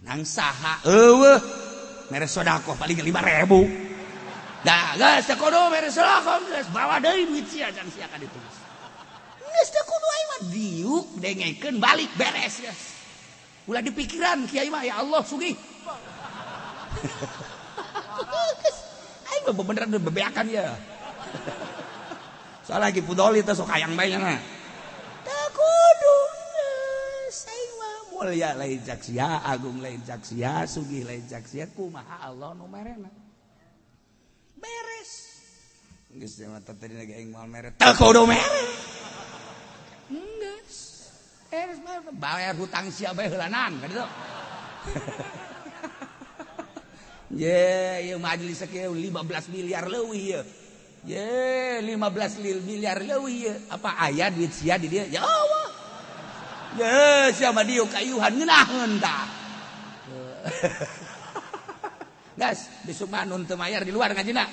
nang saha mere sodako paling 5.000 dah geus teu kudu mere sodako geus bawa deui duit sia can sia ka ditu geus teu kudu aing mah diuk dengekeun balik beres geus ulah dipikiran kiai mah ya Allah sugih aing mah beneran bebeakan ya soal lagi pudoli teh sok hayang bae nya teu kudu aing mah mulya lain jaksia agung lain jaksia sugih lain jaksia kumaha Allah nu merena beres geus mah tadi lagi aing moal mere teu kudu mere geus beres bayar hutang sia bae heulanan ka ditu ye ieu majelis kieu 15 miliar leuwih ieu ye 15 miliar leuwih ieu apa aya duit sia di dieu ya Allah ye sia mah dieu kayuhan ngeunaheun tah gas besok mah nun teu mayar di luar ngajina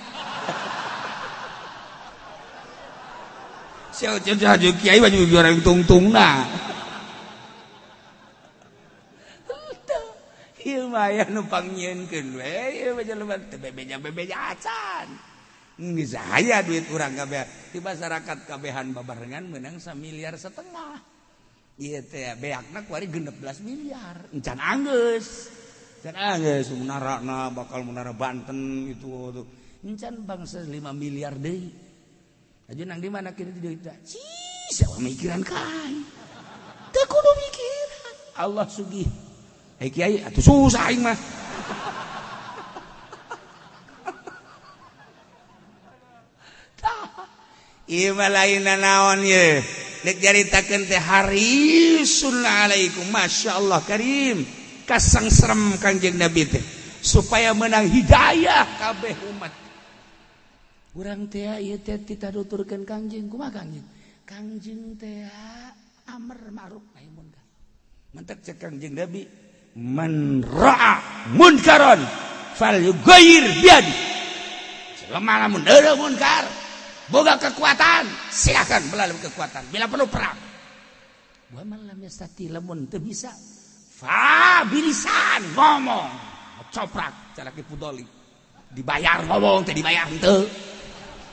sia jadi kiai mah juara tungtungna ieu mah aya nu pangnyeunkeun we ieu mah jelema teu bebeja acan geus aya duit urang kabeh di masyarakat kabehan babarengan meunang 1,5 miliar ieu teh beakna kuari 16 miliar encan anggeus munarana bakal munara Banten itu encan bangsa 5 miliar deui aja nang di mana kieu deui teh siapa mikiran kain teu kudu mikiran Allah sugih kiai atuh susah aing mah ieu mah lainna naon ye nek jaritakeun teh harisun alaikum masyaallah karim kasangserem Kangjeng Nabi teh supaya menang hidayah kabeh umat urang teh ieu teh ditaduturkeun Kangjeng kumaha Kangjeng teh amr ma'ruf nahi munkar mentek cek Kangjeng Nabi man ra'a munkaran falyughayyir biyadi selama lamun ada munkar boga kekuatan silakan melalui kekuatan bila perlu perang wa man lam yastati lamun teu bisa fa bilisan ngomong coprak cara ki pudoli dibayar ngomong teh dibayar henteu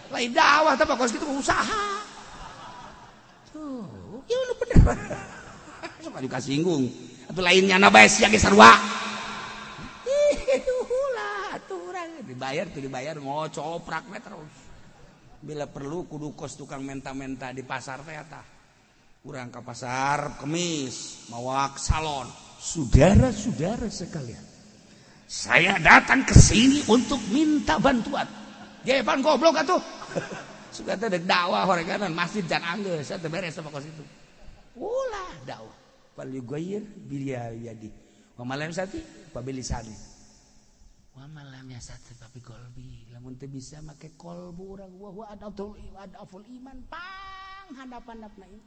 lain dakwah teh pokos kitu usaha tuh ieu nu bener sok aju kasinggung atuh lainnya na bae sia ge sarua ulah atuh urang dibayar ngocoprak we terus bila perlu kudu kos tukang menta-menta di pasar teh tah urang ka pasar kemis mawak salon saudara-saudara sekalian saya datang ke sini untuk minta bantuan jepan goblok atuh suka teh deuk dakwah horeganan masjid jan anggeus teh beres sama kos itu ulah dakwah fal yughayyir biyadi wa malam sati pabilisani wa malam yasati papi qalbi lamun teu bisa make qalbu urang wa adaful iman pang handap-handapna ieu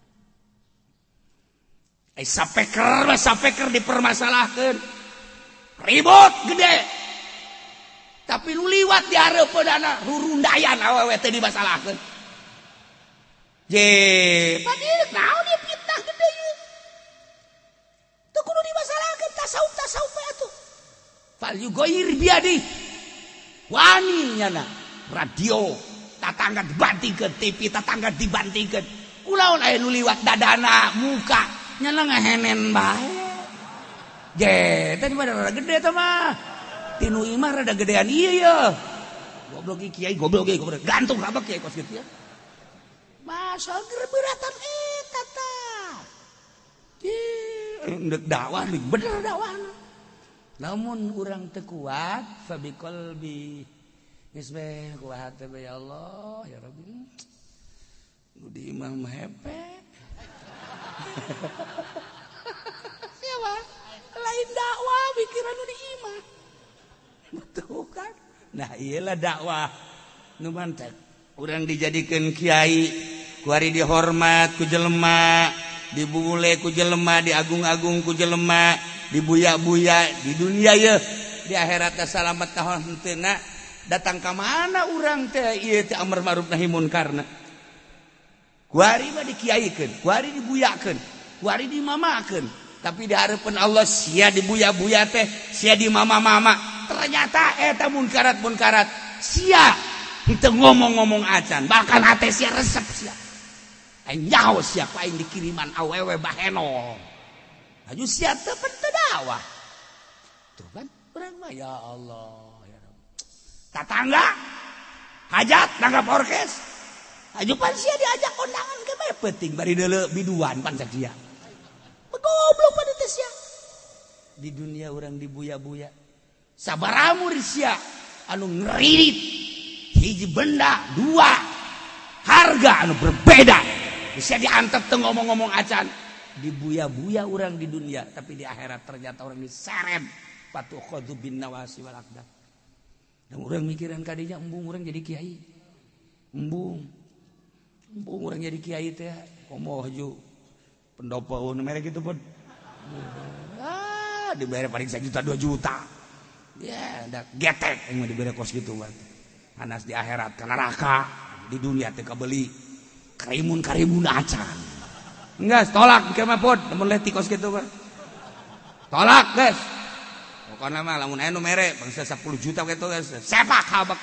sapeker dipermasalahkeun ribut gede tapi nu liwat di hareupeunana rurundayan awewe teh dimasalahkeun je padieu naon ieu fitnah gede ieu teu kudu dimasalahkeun tasawuf atuh fal yughayyir biyadi wani nyana radio tatangga dibantingkeun TV tatangga dibantingkeun kunaon aya nu liwat dadana muka nyana ngahenen bae je tadi mah rada gede teh mah tinu imah rada gedean ieu ya goblok kiai goblok gantung kabeh kiai kos kieu masa ger beuratan eta tah deuk dakwah bener dakwahna namun urang teu kuat fa biqalbi geus bae kuat teh ya Allah ya Rabbi nu di imah mah hepe siapa lain dakwah pikiran nu di imah betul kan nah iyalah dakwah nu mantep urang dijadikeun kiai kuari dihormat ku jelema dibule ku jelema diagung-agung ku jelema dibuya-buya di dunia ye di akhirat teh salamet ka henteu datang ka mana urang teh ieu teh amar ma'ruf nahi munkarna kuari mah dikiaikeun kuari dibuyakeun kuari dimamakeun tapi di harapan Allah sia dibuya-buya teh, sia di mama-mama. Ternyata eta munkarat sia henteu ngomong-ngomong acan, bahkan hate sia resep sia. Nyaho sia ku aing dikiriman awewe baheno. Aju sia teu dakwah. Tuh kan urang mah ya Allah ya Rabb. Tatangga hajat nanggap orkes. Aju pan sia diajak kondangan ke bae penting bari deuleu biduan pan sadia. Goblok pada teh sia. Di dunia orang dibuya-buya. Sabaramu sia anu ngeririt hiji benda dua harga anu berbeda. Sia diantep teu ngomong-ngomong acan. Dibuya-buya orang di dunia tapi di akhirat ternyata orang diseret patuh khadhu bin nawasi wal aqdam. Dan orang mikiran kadinya embung orang jadi kiai. Embung orang jadi kiai teh komoh ju pendopo merek itu pun dibayar paling 1 juta 2 juta ya ada getek yang mau dibayar kos gitu kan anas di akhirat ke neraka di dunia teh kabeli karimun acan enggak tolak mikir mah pod namun leti kos gitu kan tolak guys pokoknya mah lamun aya nu mere bangsa 10 juta gitu guys sepak habak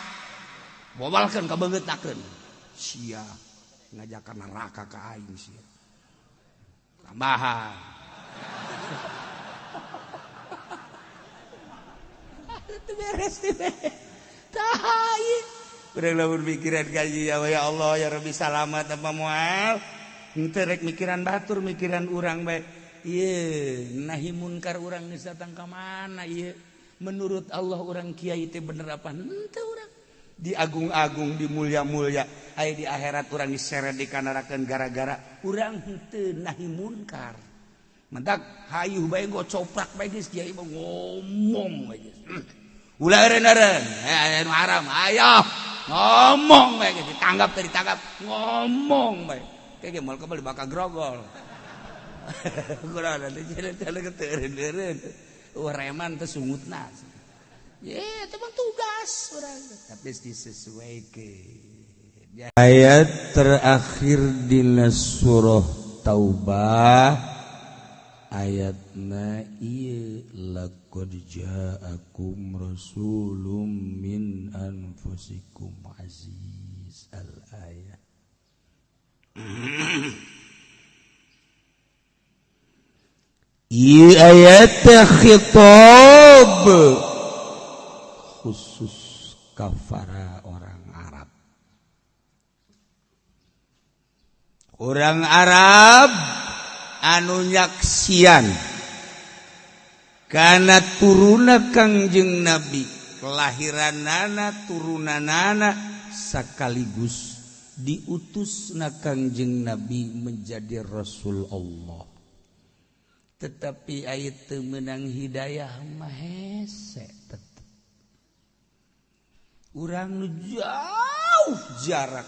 bobalkeun kabeungeuttakeun sia ngajakan neraka ka aing sia tambahan itu beres tahi udah lamun pikiran kaji ya Allah ya Rabbi salamat apa moal henteu rek mikiran batur mikiran urang bae ieu nahi munkar urang geus datang ka mana ieu menurut Allah urang kiai teh bener apa henteu urang diagung-agung dimulia-mulia aya di akhirat urang diseret dikanarakeun gara-gara urang henteu nahi munkar mentak hayuh bae gocoprak bae geus kiai mah ngomong bae geus ulah eureun-eureun anu haram ayo ngomong bae geus ditanggap teh ditangkap ngomong bae kege moal kembali bakal grogol kurang teh jalan-jalan teu eureun-eureun reman teh sungutna ya itu mah tugas orang tapi disesuaikan ayat terakhir di surah Taubah ayatna ieu laqad ja'akum rasulun min anfusikum aziz al ayat ieu ayat khitab khusus kafara orang Arab. Orang Arab anu nyaksian kana turuna Kangjeng Nabi, kelahiranana turunanana sakaligus diutusna Kangjeng Nabi menjadi Rasul Allah. Tetapi aya teu meunang hidayah mah hese tetep. Urang nu jauh jarak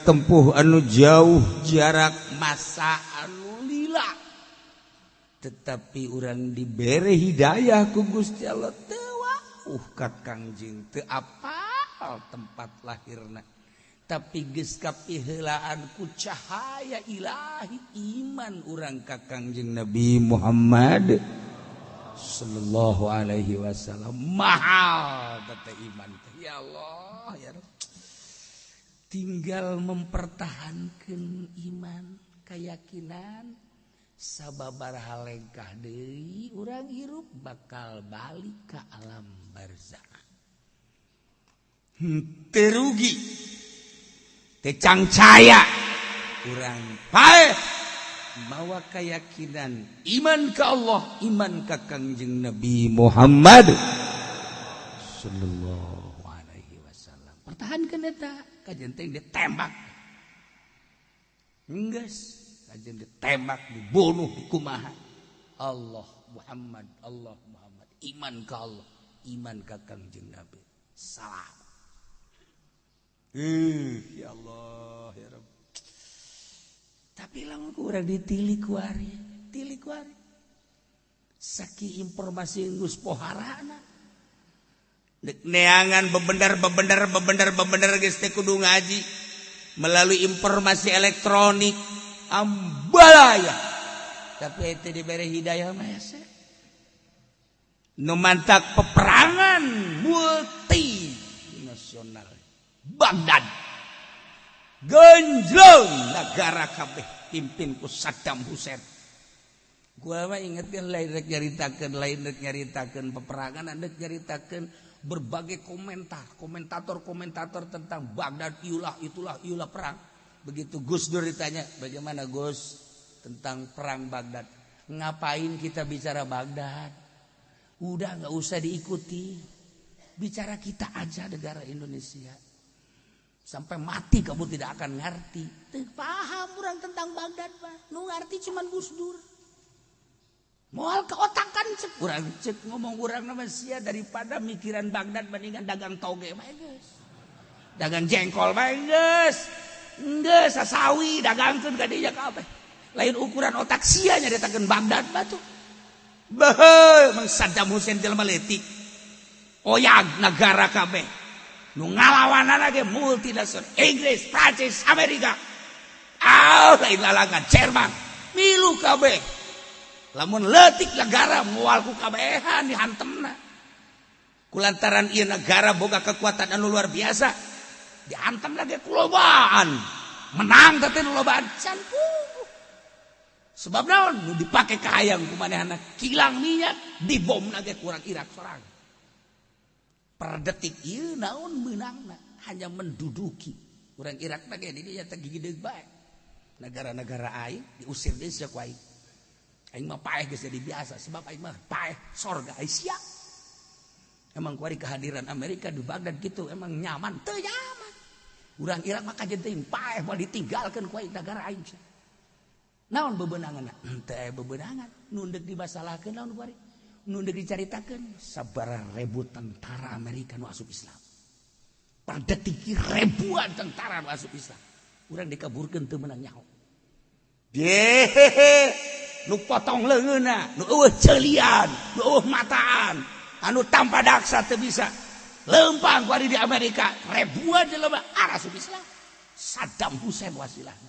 tempuh anu jauh jarak masa anu lila tetapi urang dibere hidayah ku Gusti Allah teu ka Kangjeng teu apal tempat lahirna tapi geus kapiheulaan ku cahaya ilahi iman urang ka Kangjeng Nabi Muhammad sallallahu alaihi wasallam mahal tete iman ya Allah ya Rabb tinggal mempertahankan iman keyakinan sababaraha lengkah deui urang hirup bakal balik ke alam barzakh teu rugi teu cangcaya urang pae bawa keyakinan iman ke Allah iman ke Kangjeng Nabi Muhammad sallallahu alaihi wasallam pertahankan eta kajen teh ditembak enggeus kajen ditembak dibunuh kumaha Allah Muhammad iman ke Allah iman ke Kangjeng Nabi salam ya Allah ya Rabb tapi lamun kurang ditilik wari saki informasi geus poharana dek neangan bebener geus teh kudu ngaji melalui informasi elektronik ambalaya tapi itu diberi hidayah mah hese. Nu mantak peperangan multi nasional. Baghdad. Genjlong negara kabeh pimpin ku Saddam Hussein. Gua mah inget kan lain rek nyaritakeun peperangan, andek nyaritakeun berbagai komentator tentang Baghdad itulah perang. Begitu Gus Dur ditanya, bagaimana Gus tentang perang Baghdad? Ngapain kita bicara Baghdad? Udah nggak usah diikuti. Bicara kita aja negara Indonesia. Sampai mati kamu tidak akan ngerti. Paham orang tentang Baghdad, Pak. Nu ngerti cuman Gus Dur. Moal ke otak kan cek urang cek ngomong urang nama sia daripada mikiran Baghdad bandingan dagang toge bae geus. Dagang jengkol bae geus. Geus sasawi dagangkeun ka dinya kabeh. Lain ukuran otak sia nyaritakeun Baghdad batu. Beuh Mang Saddam Hussein jelema leutik. Oyag negara kabeh. Nu ngalawanana ge multinasional Inggris, Prancis, Amerika. Lain lalangan Jerman. Milu kabeh. Lamun leutik negara moal ku kabehan dihantemna. Kulantaran ieu negara boga kekuatan anu luar biasa, dihantem lagi ku lobaan. Menang teh nu lobaan can sebab naon nu dipake ka hayang ku manehna kilang minyak dibom lagi ku urang Irak sorang. Per detik ieu naon meunangna hanya menduduki urang Irak lagi di dinya teh gigideug bae. Negara-negara aing diusir deui sia ku aing. Aing mah paeh geus jadi biasa sebab aing mah paeh sorga Asia. Emang kuari kehadiran Amerika di Baghdad gitu emang nyaman, teu nyaman. Urang Irak mah kajen teuing paeh moal ditinggalkeun ku aing negara aing. Naon bebeunanganna? Teu bebeunangan. Nu deuk dimasalahkeun naon kuari? Nu deuk dicaritakeun sabaraha ribu tentara Amerika nu asup Islam. Per detik ribuan tentara nu asup Islam. Urang dikaburkeun teu meunang nyaho. Nu potong leungeunna, nu eueuh ceelian, nu eueuh mataan, anu tanpa daksa teu bisa leumpang ku ari di Amerika, ribuan jelema asup Islam. Saddam Hussein wasilahna.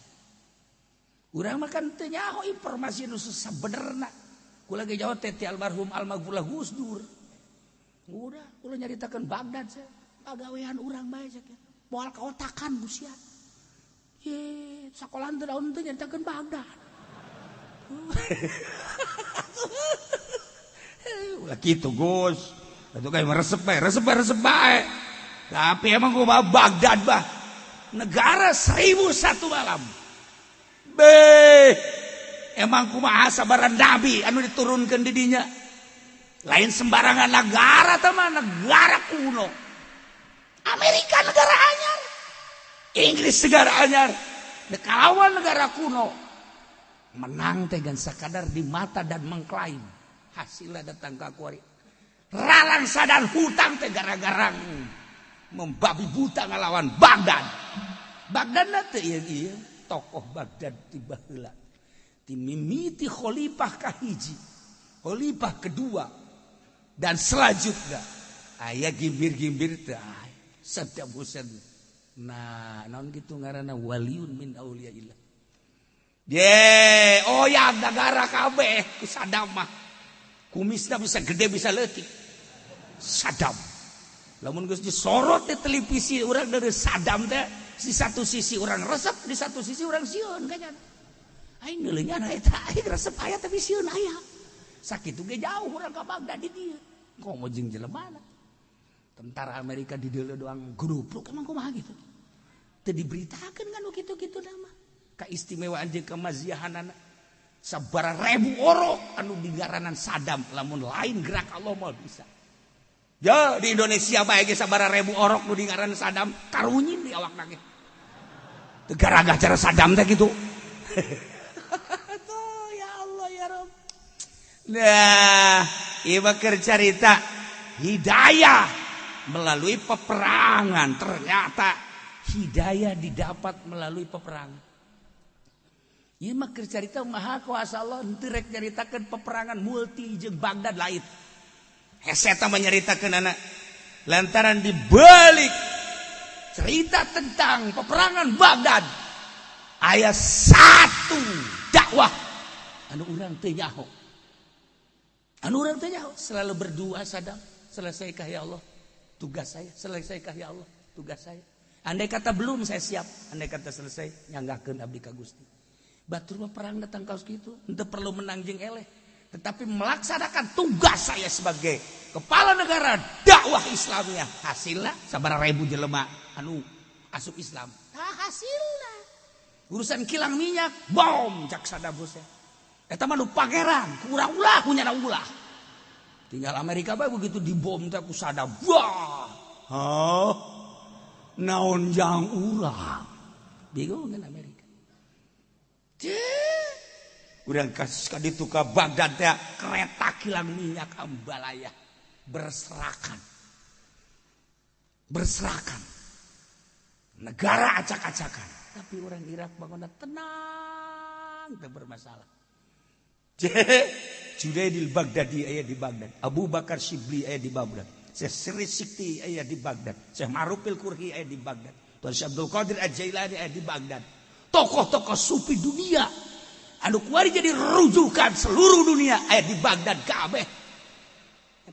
Urang mah kan teu nyaho informasi nu sabenerna. Kula ge jawab teh ti almarhum almarhum Gus Dur. Udah, kula nyaritakeun Baghdad saya. Pagawean urang bae sakitu. Moal kaotakan busia. Ye, sakolan teu daun teu nyaritakeun Baghdad. Ulah gitu Gus. Atuh kayak resep bae. Tapi emang gua Baghdad bah negara 1001 malam. Emang kumaha sabaran nabi anu diturunkeun di dinya. Lain sembarangan negara teh mah negara kuno. Amerika negara anyar. Inggris negara anyar. Kalawan negara kuno. Menang teh gan sakadar di mata dan mengklaim hasilnya datang ke kuari ralang sadan hutang teh gara-gara membabi buta ngalawan Baghdad teh ieu tokoh Baghdad tiba heula ti mimiti khalifah kahiji khalifah kedua dan selanjutnya aya gimbir-gimbir teh Saddam Hussein nah naon kitu ngaranna waliun min auliyaillah. Oyang negara kabeh ku Saddam mah. Kumisna bisa gede bisa leutik. Saddam. Lamun geus disorot di televisi urang dari Saddam teh di satu sisi urang resep, di satu sisi urang sieun kanyan. Aing neuleunya eta aing resep aya tapi sieun aya. Sakitu ge jauh urang ka Baghdad di dieu. Komo jeung jelemana. Tentara Amerika di dieu doang grup emang kumaha gitu. Teu diberitakeun kan kitu-kitu nama. Keistimewaan jeung kemaziahanana sabaraha ribu orok anu digaranan Saddam lamun lain gerak Allah moal bisa. Ya di Indonesia bae ge sabaraha ribu orok nu digaranan Saddam karunyin di awakna ge. Teu gara-gara cara Saddam teh kitu. Ya Allah ya Rabb. Nah, ieu mah keur carita hidayah melalui peperangan. Ternyata hidayah didapat melalui peperangan. Ieu mah keur carita maha kuasa Allah henteu rek nyaritakeun peperangan multi jeung Baghdad lain. Hese tah nyaritakeunana lantaran dibalik cerita tentang peperangan Baghdad aya satu dakwah anu urang teu nyaho. Anu urang teu nyaho, selalu berdoa Saddam, selesaikah ya Allah tugas saya, selesaikah ya Allah tugas saya. Andai kata belum saya siap, andai kata selesai nyanggakeun abdi ka Gusti. Batur mah perang datang kaos kitu, henteu perlu menang jeung eleh, tetapi melaksanakan tugas saya sebagai kepala negara dakwah Islamnya. Hasilna sabaraha ribu jelema anu asup Islam. Tah hasilna urusan kilang minyak bom cak Saddam Hussein. Eta mah nu pangeran, kurang ulah punya ulah. Tinggal Amerika bae begitu dibom teh ku Saddam. Wah. Hah? Naon jang urang. Bingung kan Amerika. Urang ka ditu ka Baghdad teh kereta kilang minyak ambalaya berserakan. Negara acak-acakan. Tapi orang Irak bangunnya tenang, tidak bermasalah. Junaidil Baghdadi aya di Baghdad, Abu Bakar Shibli aya di Baghdad, Syekh Sri Sikti aya di Baghdad, Syekh Ma'rufil Qurhi aya di Baghdad, Tuan Syekh Abdul Qadir Al-Jailani aya di Baghdad. Tokoh-tokoh sufi dunia anu kuari jadi rujukan seluruh dunia aya di Baghdad kabeh.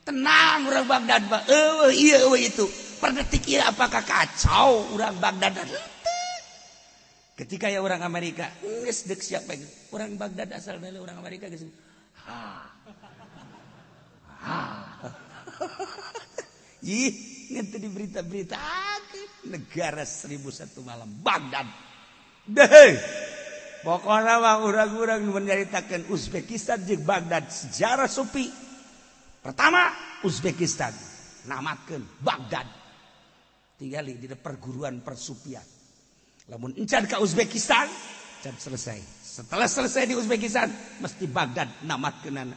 Tenang orang Baghdad, iya itu. Per detik ieu apakah kacau orang Baghdad? Ketika ya orang Amerika geus deuk siap bae. Orang Baghdad asal dari orang Amerika geus. Ih, ngeunteu di berita-berita negara 1001 malam Baghdad. Deh. Pokona mah urang-urang menceritakeun Uzbekistan jeung Baghdad sejarah sufi. Pertama Uzbekistan namatkeun Baghdad. Tinggali di perguruan persupian. Lamun encan ke Uzbekistan, encan selesai. Setelah selesai di Uzbekistan, mesti Baghdad namatkeunana.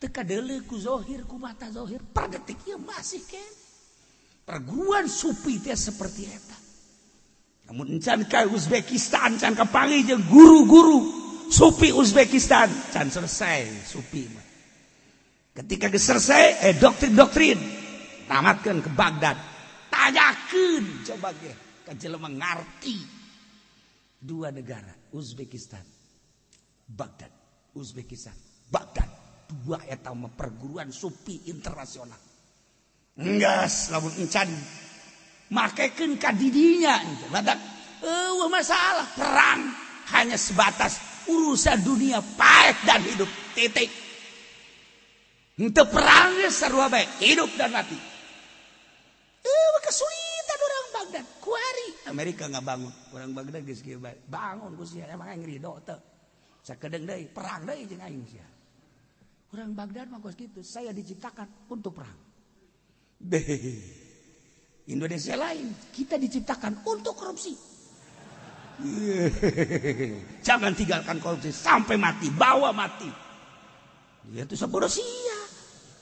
Teu kadeuleu ku zahir, ku mata zahir, per detik ieu masih kan. Perguruan sufi teh seperti eta. Lamun encan ke Uzbekistan, encan kapanggih jeung guru-guru sufi Uzbekistan, encan selesai sufi mah. Ketika geus selesai, doktrin-doktrin namatkeun ke Baghdad. Tanyakeun coba ge ka jelema ngarti dua negara Uzbekistan Baghdad dua eta mah perguruan sufi internasional. Enggas lamun encan makekeun ka didinya badak masalah perang hanya sebatas urusan dunia pahit dan hidup titik. Henteu perang sarua bae hidup dan mati. Kesulitan orang Baghdad kuari Amerika nggak bangun orang Baghdad geus kieu bae bangun ku sia emang aing ridho teu sakedeung deui perang deui jeung aing sia orang Baghdad mah geus kitu saya diciptakan untuk perang deh Indonesia lain kita diciptakan untuk korupsi jangan tinggalkan korupsi sampai mati bawa mati dia tuh sabodo sia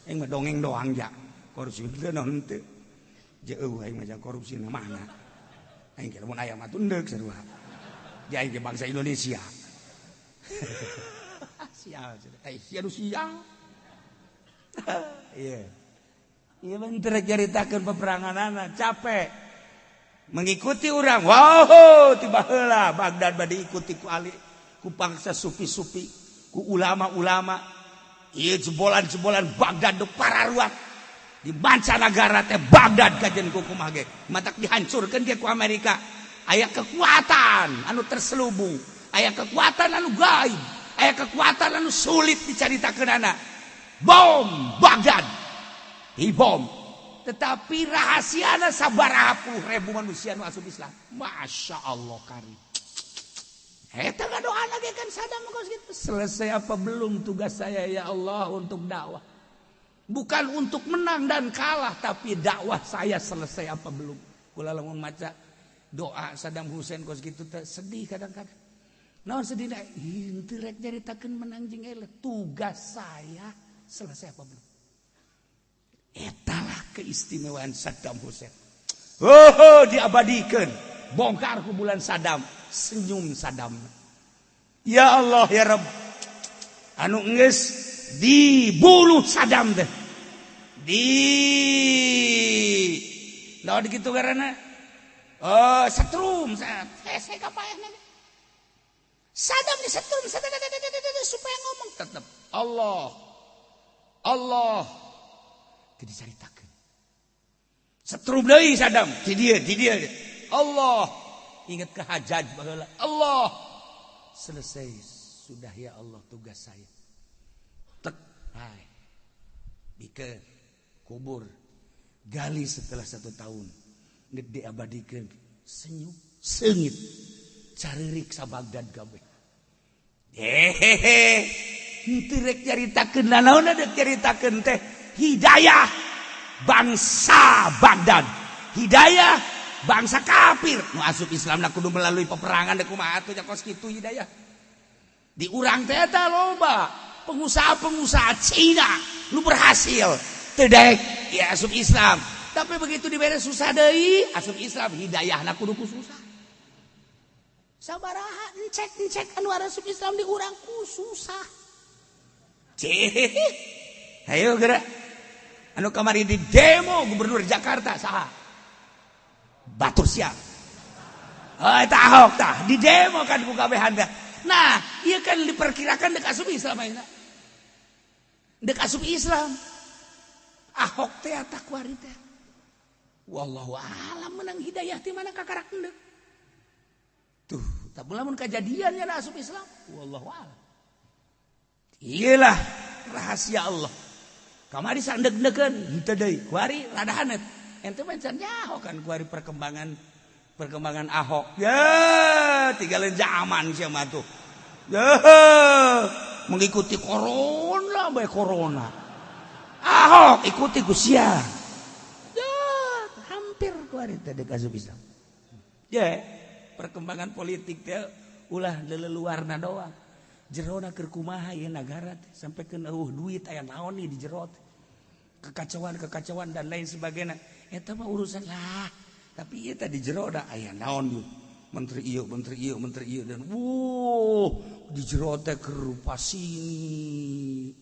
aing mah dongeng doang ja korupsi teu naon teu jeuh aing mah korupsi na mana. Aing kira mun aya mah tunduk sarua. Dia aing bangsa Indonesia. Sial. Sia siang. Iya. Ieu mah teu caritakeun peperanganana, capek. Mengikuti urang. Wow, tiba heula Baghdad bade diikuti ku ahli, ku bangsa sufi-sufi, ku ulama-ulama. Ieu jebolan-jebolan Baghdad do pararuat. Di mancanagara teh Baghdad kajen ku kumaha ge matak dihancurkeun ge ku Amerika aya kekuatan anu terselubung aya kekuatan anu gaib aya kekuatan anu sulit dicaritakeunana bom Baghdad bom tetapi rahasiana sabaraha puluh ribu manusia anu asup Islam Masya Allah karim eta ngadoana ge kan Saddam geus kitu selesai apa belum tugas saya ya Allah untuk dakwah. Bukan untuk menang dan kalah, tapi dakwah saya selesai apa belum. Kula lamun maca doa Saddam Hussein kos gitu sedih kadang-kadang. Naon sedihna? Henteu rek nyaritakeun menang jeung eleh. Tugas saya selesai apa belum. Etalah keistimewaan Saddam Hussein. Oh, diabadikeun. Bongkar kubulan Saddam, senyum Saddam. Ya Allah ya Rabb. Anu geus dibunuh Saddam teh. Naon kitu ngaranna? Setrum saya kapaehna. Saddam disetrum supaya ngomong tetap Allah teu dicaritakeun. Setrum deui Saddam di dia Allah ingat ke Hajjaj baheula Allah selesai sudah ya Allah tugas saya tek hai bikeun kubur gali setelah 1 tahun geus diabadikeun senyum seungit caririk sa Baghdad kabeh hehehe henteu rek caritakeun naon deuk caritakeun teh hidayah bangsa Baghdad hidayah bangsa kafir nu asup Islam kudu melalui peperangan da kumaha atuh nya kos kitu hidayah di urang teh eta loba pengusaha-pengusaha Cina nu berhasil teu daek ya asup Islam tapi begitu dibere susah deui asup Islam hidayahna kudu ku susah sabaraha encek anu asup Islam di urang ku susah cih ayo geura anu kamari di demo gubernur Jakarta saha Batur Siap. Eta Ahok tah di demo kan ku kabehan teh. Nah, ieu kan diperkirakan dek asup Islam ayeuna. Dek asup Islam. Ahok teh eta kuari teh. Wallahu a'lam menang hidayah ti mana kakarak endeu. Tuh, tak lamun kajadian nya asup Islam. Wallahu a'lam. Iyalah rahasia Allah. Kamari sandeg-degeun henteu deui. Kuari radahan ente mancan nyaho kan kuari perkembangan Ahok ya tinggalin zaman sia mah tuh ya mengikuti corona bae corona Ahok ikuti ku sia ya hampir kuari teh deuk asup Islam ya perkembangan politik teh ulah leleluarna doang jerona keur kumaha ieu nagara teh sampekeun duit aya naon nih di jero teh kekacauan dan lain sebagainya eta mah urusan lah tapi ieu teh di jero da aya naon yeuh menteri ieu dan di jero teh keur pasini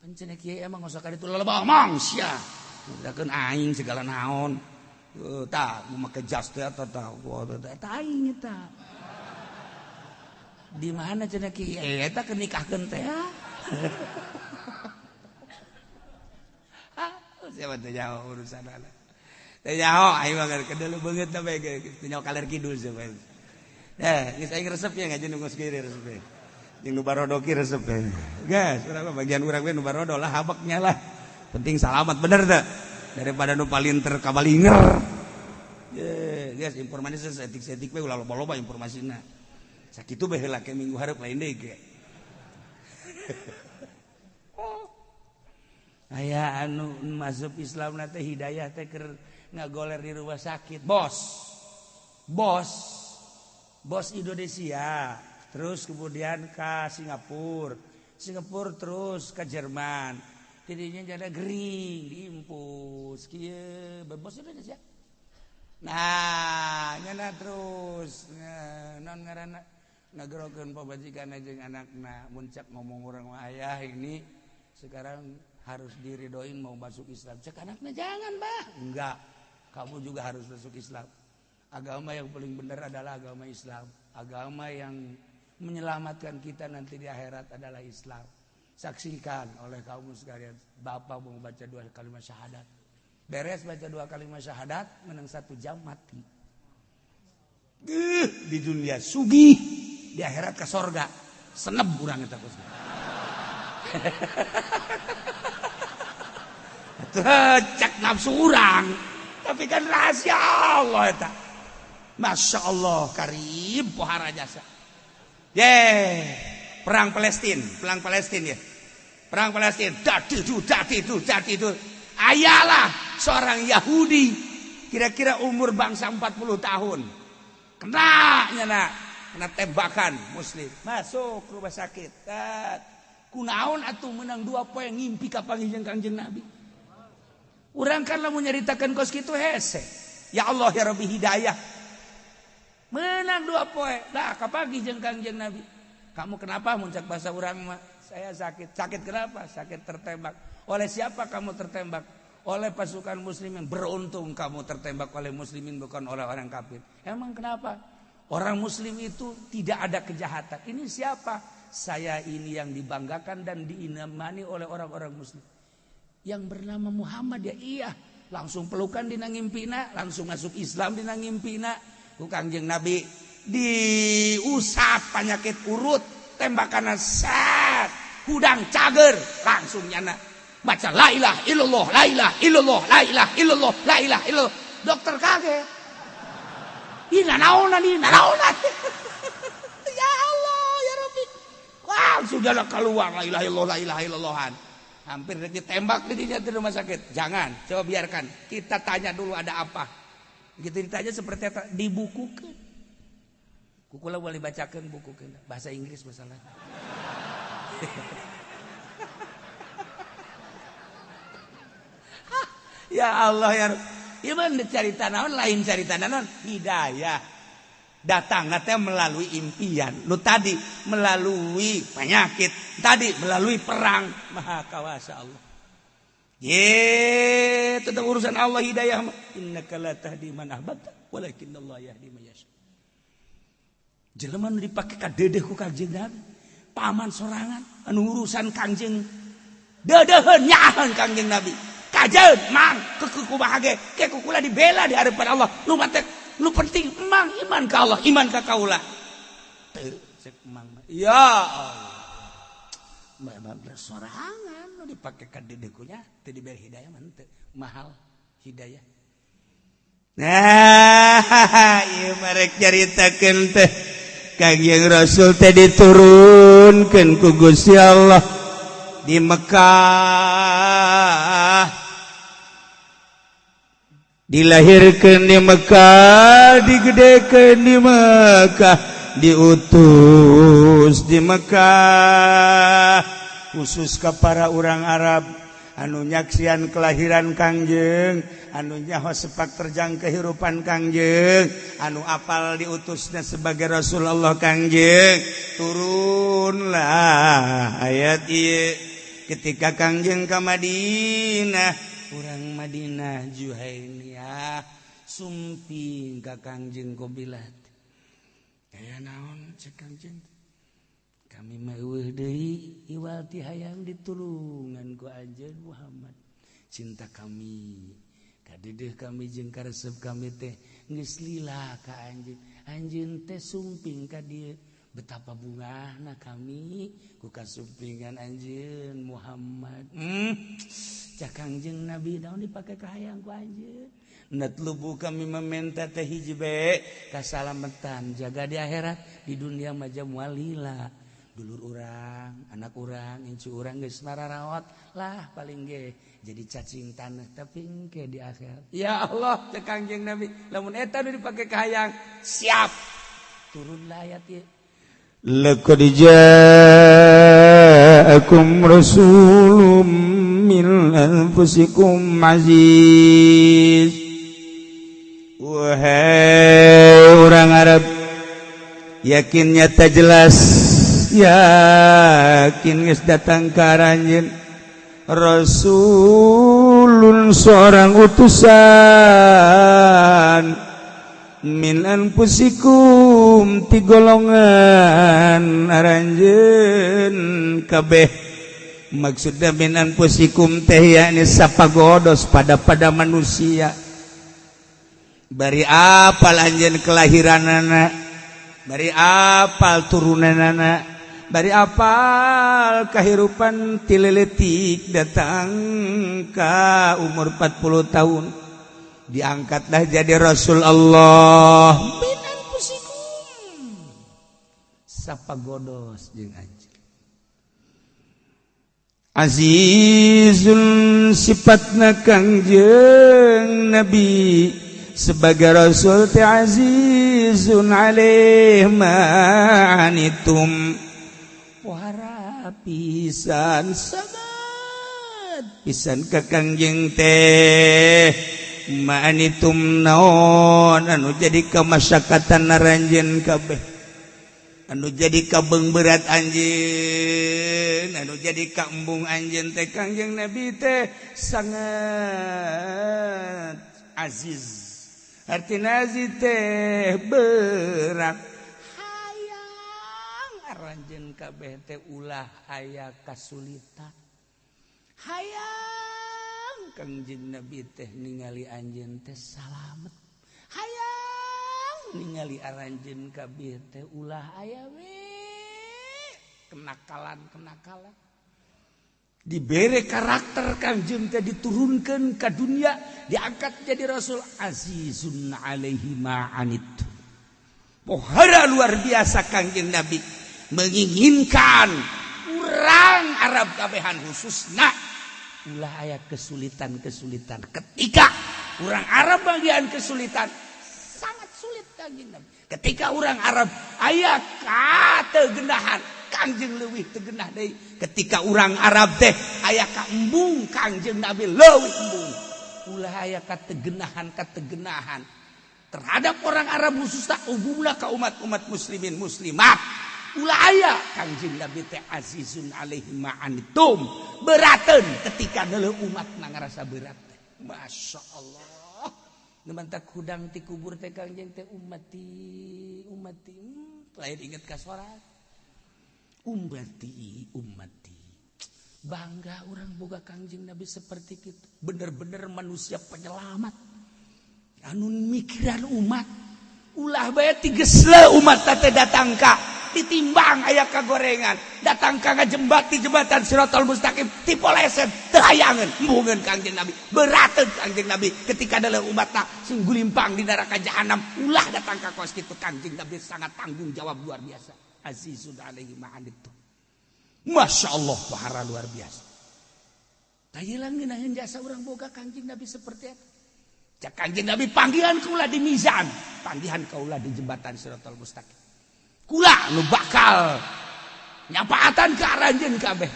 pancen kieu emang ngosok ka ditu lelebah mang sia dakeun aing segala naon tah make jas teh eta aing eta di mana cenah kieu eta keur nikahkeun teh siapa teh nyaho urusan anak teh nyaho aing mah kedelu beungeut na bae teh nyaho kaler kidul sampai geus aing resep ya ngajen nu geus kiri resep jeung nu barodo ki resep geus urang bagian urang we nu barodo lah habaknya lah penting salamat bener teh daripada nu palinter kabalinger geus informasi setik-setik we ulah loba-loba informasina sakitu bae heula ke minggu hareup lain deui ge aya anu masuk Islam teh hidayah teh keur ngagoler di rumah sakit bos Indonesia terus kemudian ke Singapura terus ke Jerman tidinya jada gering diimpus kieu bos Indonesia nah nyana terus naon ngaranna ngagerokeun pamajikan jeung anakna muncak ngomong urang mah ayah ini sekarang harus diridoin mau masuk Islam. Cek anaknya jangan enggak. Kamu juga harus masuk Islam. Agama yang paling benar adalah agama Islam. Agama yang menyelamatkan kita nanti di akhirat adalah Islam. Saksikan oleh kaum sekalian. Bapak mau baca 2 kalimat syahadat. Beres baca 2 kalimat syahadat, menang 1 jam mati. Di dunia sugih, di akhirat ke sorga. Senep urang eta Gus. Cek nafsu orang tapi kan rahasia Allah eta Masya Allah karim pohara jasa perang Palestina ya perang Palestina dati itu ayalah seorang Yahudi kira-kira umur bangsa 40 tahun kena tembakan muslim masuk rumah sakit kunaon atuh menang 2 poe ngimpi ka panggih Kangjeng Nabi. Urang kan lamun nyaritakeun kos kitu hese. Ya Allah ya Rabbi hidayah. Menang 2 poe. Dah ka panggih jeung Kangjeng Nabi. Kamu kenapa muncak bahasa urang mah? Saya sakit. Sakit kenapa? Sakit tertembak. Oleh siapa kamu tertembak? Oleh pasukan muslimin. Beruntung kamu tertembak oleh muslimin bukan oleh orang kafir. Emang kenapa? Orang muslim itu tidak ada kejahatan. Ini siapa? Saya ini yang dibanggakan dan diinamani oleh orang-orang muslim. Yang bernama Muhammad ya iya. Langsung pelukan dina ngimpina, langsung masuk Islam dina ngimpina. Ku Kangjeng Nabi diusap penyakit urut, tembakan sat, hudang cager, langsung nyana baca la ilaha illallah, la ilaha illallah, la ilaha illallah, la ilaha illallah. Dokter kaget. Ina naonan. Ya Allah, ya Rabbi. Wah, sudahlah keluar la ilaha illallah, la ilaha illallahan. Hampir ditembak di rumah sakit. Jangan, coba biarkan. Kita tanya dulu ada apa. Begitu ditanya seperti apa? Dibukukan. Kukula boleh bacakan bukukan. Bahasa Inggris masalahnya. Ya Allah ya Rabbi. Iman cerita naon lain cerita naon hidayah datangnya teh melalui impian nu tadi melalui penyakit tadi melalui perang maha kawasa Allah ye tentang urusan Allah hidayah innaka la tahdi man ahbabta walakinallahu yahdi man yasha jelema nu dipake ka dedeh ku Kangjeng Nabi paman sorangan anu urusan Kangjeng deudeuheun nyahan Kangjeng Nabi kajeun mang kumaha ge ke kukula dibela di hadapan Allah nu penting mang iman ka Allah iman ka kaula teu cek mang ya Allah bersorangan nu dipake ka dedekunya teu diberi hidayah mah teu mahal hidayah nah ieu marek caritakeun teh Kangjeng Rasul teh diturunkeun ku Gusti Allah di Mekah dilahirkan di Mekah, digedekan di Mekah, diutus di Mekah, khusus ke para orang Arab, anu nyaksian kelahiran Kangjeng, anu nyaho sepak terjang kehidupan Kangjeng, anu apal diutusnya sebagai Rasulullah Kangjeng, turunlah ayat ieu ketika Kangjeng ka Madinah. Urang Madinah Juhainiyah sumping ka Kangjeng Qabilat. Aya naon cek Kangjeng? Kami mah eueuh deui iwal ti hayang ditulungan ku anjeun Muhammad. Cinta kami ka dedeh kami jeung karesep kami teh geus lila ka anjeun. Anjeun teh sumping ka dieu betapa bungahna kami ku kasumpingan anjeun Muhammad. Cak Kangjeng Nabi naon dipake kahayang ku anjeun. Natlubu kami meminta teh hiji bae kasalamatan jaga di akhirat di dunia mah moal lila. Dulur urang, anak urang, incu urang geus nararawat lah paling ge jadi cacing tanah tapi engke di akhirat. Ya Allah cak Kangjeng Nabi lamun eta nu dipake kahayang siap. Turunlah ayat ieu. Laqad ja'akum rasulun min anfusikum aziz. Wahai orang Arab, yakin nyata jelas, yakin geus datang ka ranjeun rasulun seorang utusan min anfusikum ti golongan aranjeun kabeh. Maksudna min anfusikum teh yakni sapagodos pada manusia. Bari apal anjeun kelahiranana, bari apal turunanana, bari apal kahirupan tileletik datang ka umur 40 tahun. Diangkatlah jadi Rasul Allah. Min anfusikum sapagodos jeung anjeun. Azizun sifatna Kangjeng Nabi sebagai Rasul teh azizun alaih ma'anitum wara pisan sabat pisan ka Kangjeng teh ma'anitum naon anu jadi kamasyakatan naranjeun kabeh anu jadi kabeng berat anjeun anu jadi kaembung anjeun teh Kangjeng Nabi teh sangat aziz artina teh berat hayang aranjeun kabeh teh ulah aya kasulitan hayang Kangjeng Nabi teh ningali anjeun teh salamet hayang ningali aranjeun kabeh teh ulah aya we kenakalan dibere karakter Kangjeng teh diturunkeun ka dunia diangkat jadi rasul azizun alaihi ma anittum pohara luar biasa Kangjeng Nabi menginginkan urang Arab kabehan khususna ulah aya kesulitan ketika urang Arab bagian kesulitan sangat sulit Kangjeng Nabi ketika urang Arab aya kategendahan Kangjeng leuwih tegenah deui ketika urang Arab teh aya ka embung Kangjeng Nabi leuwih embung ulah aya kategenahan terhadap orang Arab khususna umumna ka umat muslimin muslimat ulah aya Kangjeng Nabi teh azizun alaihi ma anittum berateun ketika deuleu umatna ngarasa berat teh masyaallah numantak hudang ti kubur teh Kangjeng teh ummati lain inget ka sorat ummati bangga orang boga Kangjeng Nabi seperti itu bener-bener manusia penyelamat anu mikiran umat ulah bae tigesle umat teh datang ka ditimbang aya kagorengan datang ka ngajembati jembatan Siratal Mustaqim tipoleset teu hayangeun embungeun Kangjeng Nabi berateun Kangjeng Nabi ketika adalah umatna sing gulimpang di neraka jahanam ulah datang ka kos kitu Kangjeng Nabi sangat tanggung jawab luar biasa azizun alaihi ma'anittum Masya Allah pahara luar biasa tayelang ngeunaheun jasa urang boga Kangjeng Nabi seperti eta cak Kangjeng Nabi panggihan kaula di mizan panggihan kaula di jembatan Siratal Mustaqim kula nu bakal nyapaatan ka aranjeun kabeh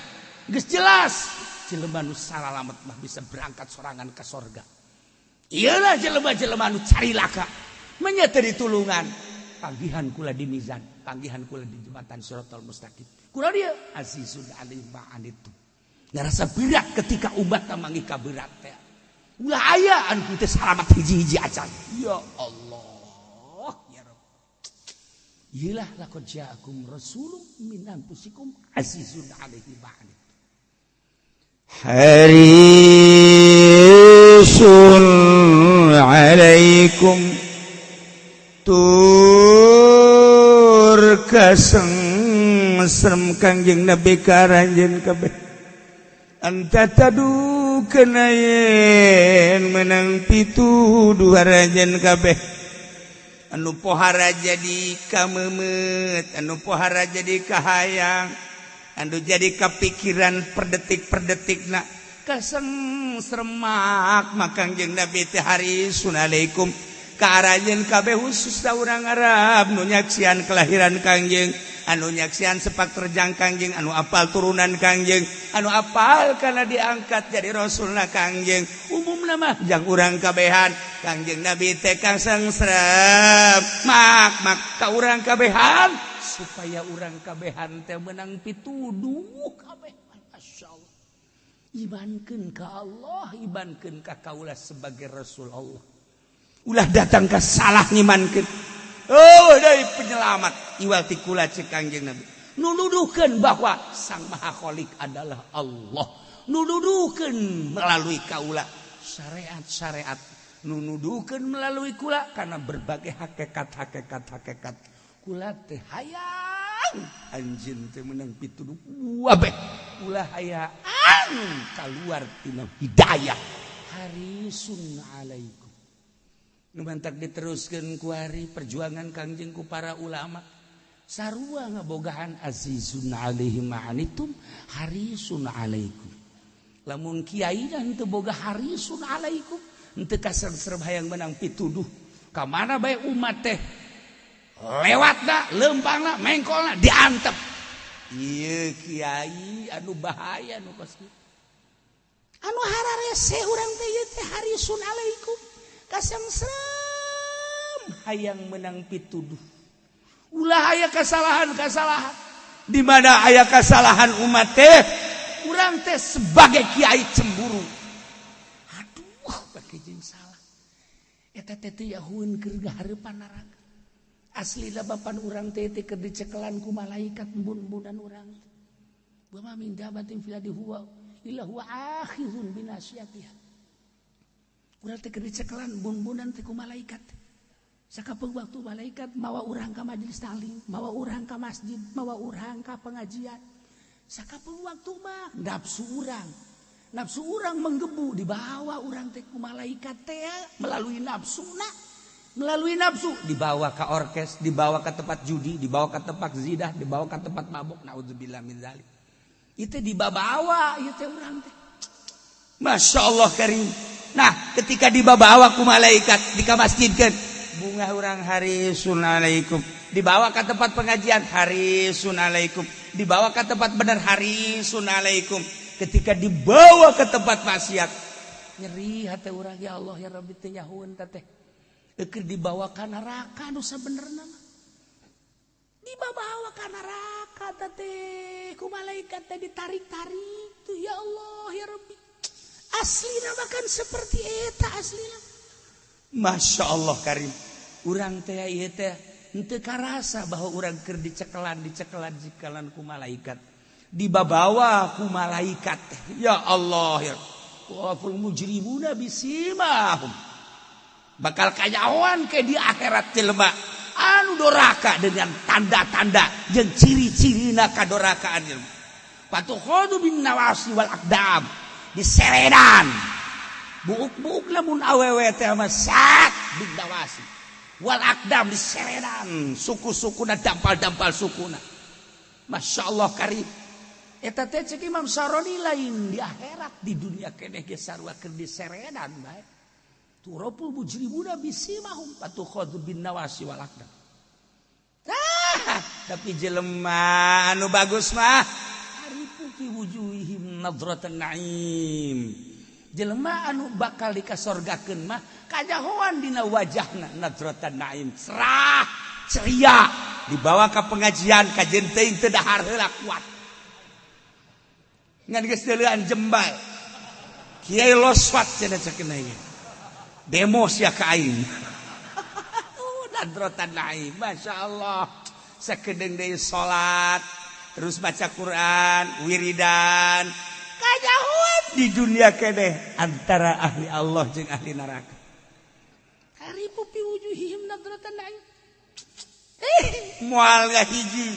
geus jelas jelema nu salalamet mah bisa berangkat sorangan ka sorga iyalah jelema-jelema nu carilaka nya teu ditulungan panggihan kula di mizan panggihan kula di jembatan Siratal Mustaqim kula dia azizun alaihi ma anittum ngarasa berat ketika umat manggih ka berat teh ulah aya anu teh salamat hiji-hiji acan ya Allah ya Rabb iyalah laqad ja'akum rasulun min anfusikum azizun alaihi ma anittum harisun alaikum tur kaseng Kangjeng Nabi karanjeun kabeh anta tadu kenayen menang pituduh aranjeun kabeh anu pohara jadi kameumeut anu pohara jadi kahayang anu jadi kapikiran per detikna kaseng sremak Kangjeng Nabi teh harisun alaikum karanjeun kabeh khususna urang Arab nu nyaksian kelahiran Kangjeng anu nyaksian sepak terjang Kangjeng anu apal turunan Kangjeng anu apal kana diangkat jadi rasulna Kangjeng umumna mah jang urang kabehan Kangjeng Nabi teh kaseng srem mak ka urang kabehan supaya urang kabehan teh meunang pituduh kabeh masyaallah imankeun ka Allah imankeun ka kaula sebagai rasul Allah ulah datang ke salah ngimankeun oh dari penyelamat iwal ti kula cek Kangjeng Nabi nu nuduhkeun bahwa Sang Maha Khalik adalah Allah nu nuduhkeun melalui kaula syariat nu nuduhkeun melalui kula karena berbagai hakikat kula teh hayang anjeun teh meunang pituduh wabeh ulah hayang kaluar tina hidayah harisun alaikum numantak diteruskeun ku hari perjuangan Kangjeng ku para ulama sarua ngabogahan azizun alaihi ma anittum harisun alaikum lamun kiai dan teu boga harisun alaikum henteu kasrem hayang menang pituduh ka mana bae umat teh lewatna leumpangna mengkolna diantep ieu kiai anu bahaya nu kos kitu anu hararese urang teh ieu teh harisun alaikum kasem-sem hayang menang pituduh ulah aya kesalahan di mana aya kesalahan umat teh urang teh sebagai kiai cemburu aduh bagi jeung salah eta teh teh yahueun keur gahareupan neraka aslina bapan urang teh keur dicekelan ku malaikat embun-embunan urang wa ma min dabatin fil ardi huwa illa huwa akhizun binasyatiha urang teh keur dicekelan embun-embunan teh ku malaikat sakapeung waktu malaikat mawa urang ka majelis taklim mawa urang ka masjid mawa urang ka pengajian sakapeung waktu mah nafsu urang menggebu dibawa urang teh ku malaikat teh melalui nafsu dibawa ke orkes dibawa ke tempat judi dibawa ke tempat zidah dibawa ke tempat mabuk naudzubillah min zalik itu dibawa ieu teh urang teh masyaallah karim nah ketika dibawa ku malaikat dikamasjidkeun bunga urang harisun alaikum dibawa ke tempat pengajian harisun alaikum dibawa ke tempat benar harisun alaikum ketika dibawa ke tempat maksiat nyeri hati urang ya Allah ya Rabbi teh nyahueun teh keur dibawa ka neraka nu sabenerna dibawa ka neraka teh ku malaikat teh ditarik-tarik tuh ya Allah ya Rabbi aslina makan seperti eta aslina Masya Allah karim urang teh ieu teh henteu karasa bahwa urang keur dicekelan ku malaikat dibawa ku malaikat ya Allah ya waful mujrimuna bisimahum bakal kanyawan ke di akhirat jelema anu doraka dengan tanda-tanda jeung ciri-cirina kadorakaan jelema patukhadu bin nawasi wal aqdam diseredan buuk-buuk lamun awewe teh mah sak bin nawasi wal aqdam diseredan suku-sukuna dampal-dampal sukuna Masya Allah karim eta teh cek Imam Saroni lain di akhirat di dunia keneh ge sarua keur diseredan bae turapul mujrimuna bisimahum patukhadu bin nawasi wal aqdam tapi jelema anu bagus mah haripu fi wujuhihim nadratan naim jelema anu bakal dikasorgakeun mah kajahoan dina wajahna nadratan naim cerah ceria dibawa ke pengajian kajian teuing teu dahar heula kuat ngan geus deuleuan jembal kiai loswat cenah cekeuna ieu demo sia ka aing nadratan naim masyaallah sakedeung deui salat terus baca Quran wiridan kajahoan di dunia keneh antara ahli Allah jeung ahli neraka haripu fi wujuhihim nadratan naim moal ngahiji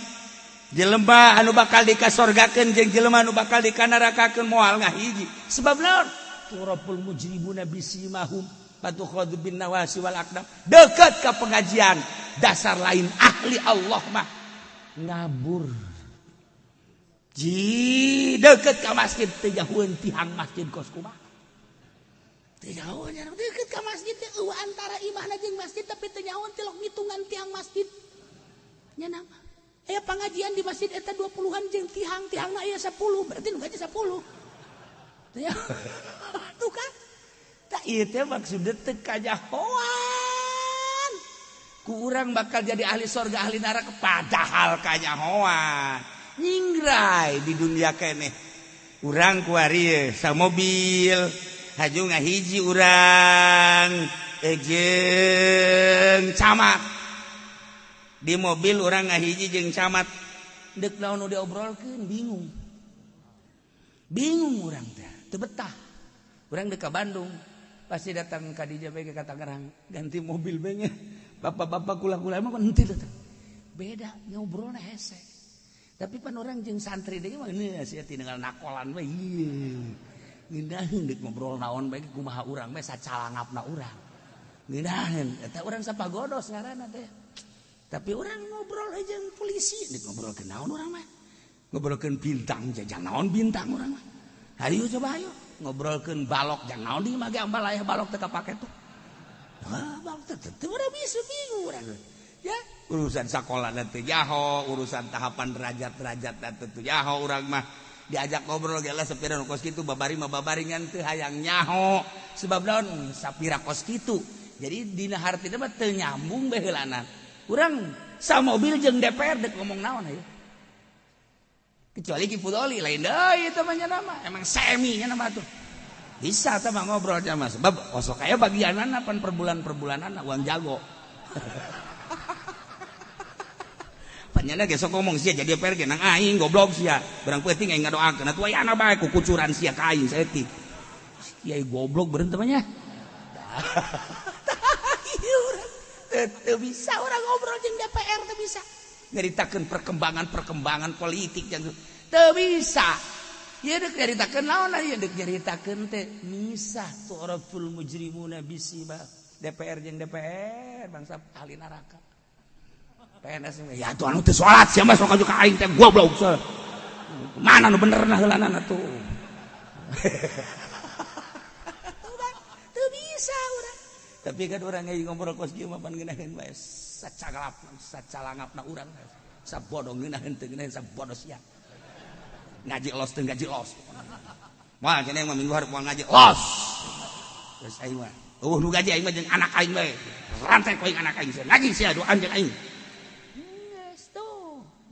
jelema anu bakal dikasorgakeun jeung jelema anu bakal dikanarakakeun moal ngahiji sebab naon turapul mujrimuna bisimahum patukhadu bin nawasi wal aqdam deukeut ka pengajian dasar lain ahli Allah mah ngabur ji deukeut ka masjid teh jauheun tihang masjid kos kumaha teh jauh nya deukeut ka masjid teh eueuh antara imahna jeung masjid tapi teh jauh tilok ngitungan tiang masjid nya nama aya pengajian di masjid eta 20-an jeung tihangna aya 10 berarti nu gaji 10 teh ya tuh kan tah ieu teh maksudna teu kajahoan ku urang bakal jadi ahli surga ahli neraka padahal kanyahoan nyingrai di dunia keneh urang kuari sa mobil haju ngahiji urang jeung camat di mobil urang ngahiji jeung camat deuk naon nu diobrolkeun bingung urang teh teu betah urang deuk ka Bandung pasti datang ka dieu bae ka Tangerang ganti mobil bae nya bapak-bapak kula-kula mah henteu datang beda ngobrolna hese tapi pan orang jeung santri deui mah geus sia tinggal nakolan we ieu ngindaheun deuk ngobrol naon bae kumaha urang mah sacalangapna urang ngindaheun eta urang sapagodos ngaranna teh tapi urang ngobrol jeung polisi deuk ngobrolkeun naon urang mah ngobrolkeun bintang jang naon bintang urang mah hayu coba hayu ngobrolkeun balok jang naon di mage ambal aya balok teu kapake tuh balok teu urang bisa bingung urang ya urusan sekolah teh jaho urusan tahapan derajat-derajat teh jaho urang mah diajak ngobrol ge lah sepira nu kos kitu babari-babaringan teu hayang nyaho sebab naon sapira kos kitu jadi dina hartina mah teu nyambung bae heulanan urang sa mobil jeung DPR deuk ngomong naon aya kecuali Ki Fudoli lain deui teh mah nya nama emang semi nya nama tuh bisa sama ngobrolnya mas sebab osok kayak bagianan apa per bulanan uang jago panjangnya gesok ngomong sia jadi pergi nang aing goblok sia barang penting aing ngadoakeun atuh aya ana bae ku kucuran sia ka aing saeutik kiai goblok beureun teh nya teu bisa orang ngobrol jeung DPR teu bisa nyaritakeun perkembangan politik yang teu bisa ieu deuk nyaritakeun naon ieu deuk nyaritakeun teh misah tu'raful mujrimuna bisima DPR jeung DPR bangsa ahli neraka PNS ya tuh anu teu salat sia mah sok ka aing teh goblok mana nu benerna heulanana tuh teu bisa urang tapi kan urang ge ngobrol kos kieu mah pan ngeunaheun bae sacalangapna urang sabodoh ngeunaheun teu ngeunaheun sabodoh sia ngaji los teu ngaji los moal cenah mah minggu hareup moal ngaji los geus aing mah nu gaji aing mah jeung anak aing bae rantai ku aing anak aing sia ngaji sia doan jeung aing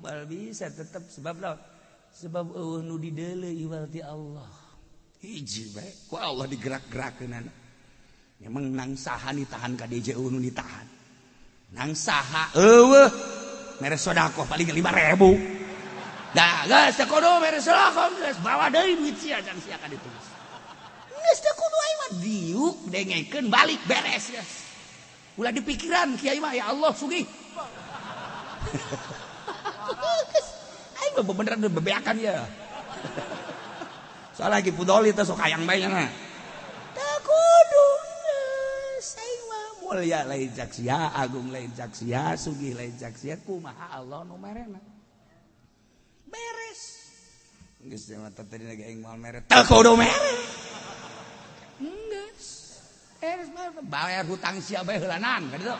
bal bisa tetap sebab lah sebab nu dideuleu iwal ti Allah hiji bae ku Allah digerak-gerakeunana memang nang saha ditahan ka DJ nu ditahan nang saha eueuh mere sedekah paling 5.000 da geus teu kudu mere sedekah geus bawa deui duit sia can sia ka ditu geus teu kudu aing mah diuk dengekeun balik beres geus ulah dipikiran kiai mah ya Allah sugih aing mah beneran bebeakan ya. Soal lagi pudoli teh sok hayang bae nya. Teu kudu aing mah mulya lain cak sia, agung lain cak sia, sugih lain cak sia kumaha Allah nu merena. Beres. Geus mah tadi lagi aing moal mere. Teu kudu mere. Geus. Beres mah bayar hutang sia bae heulanan kan itu.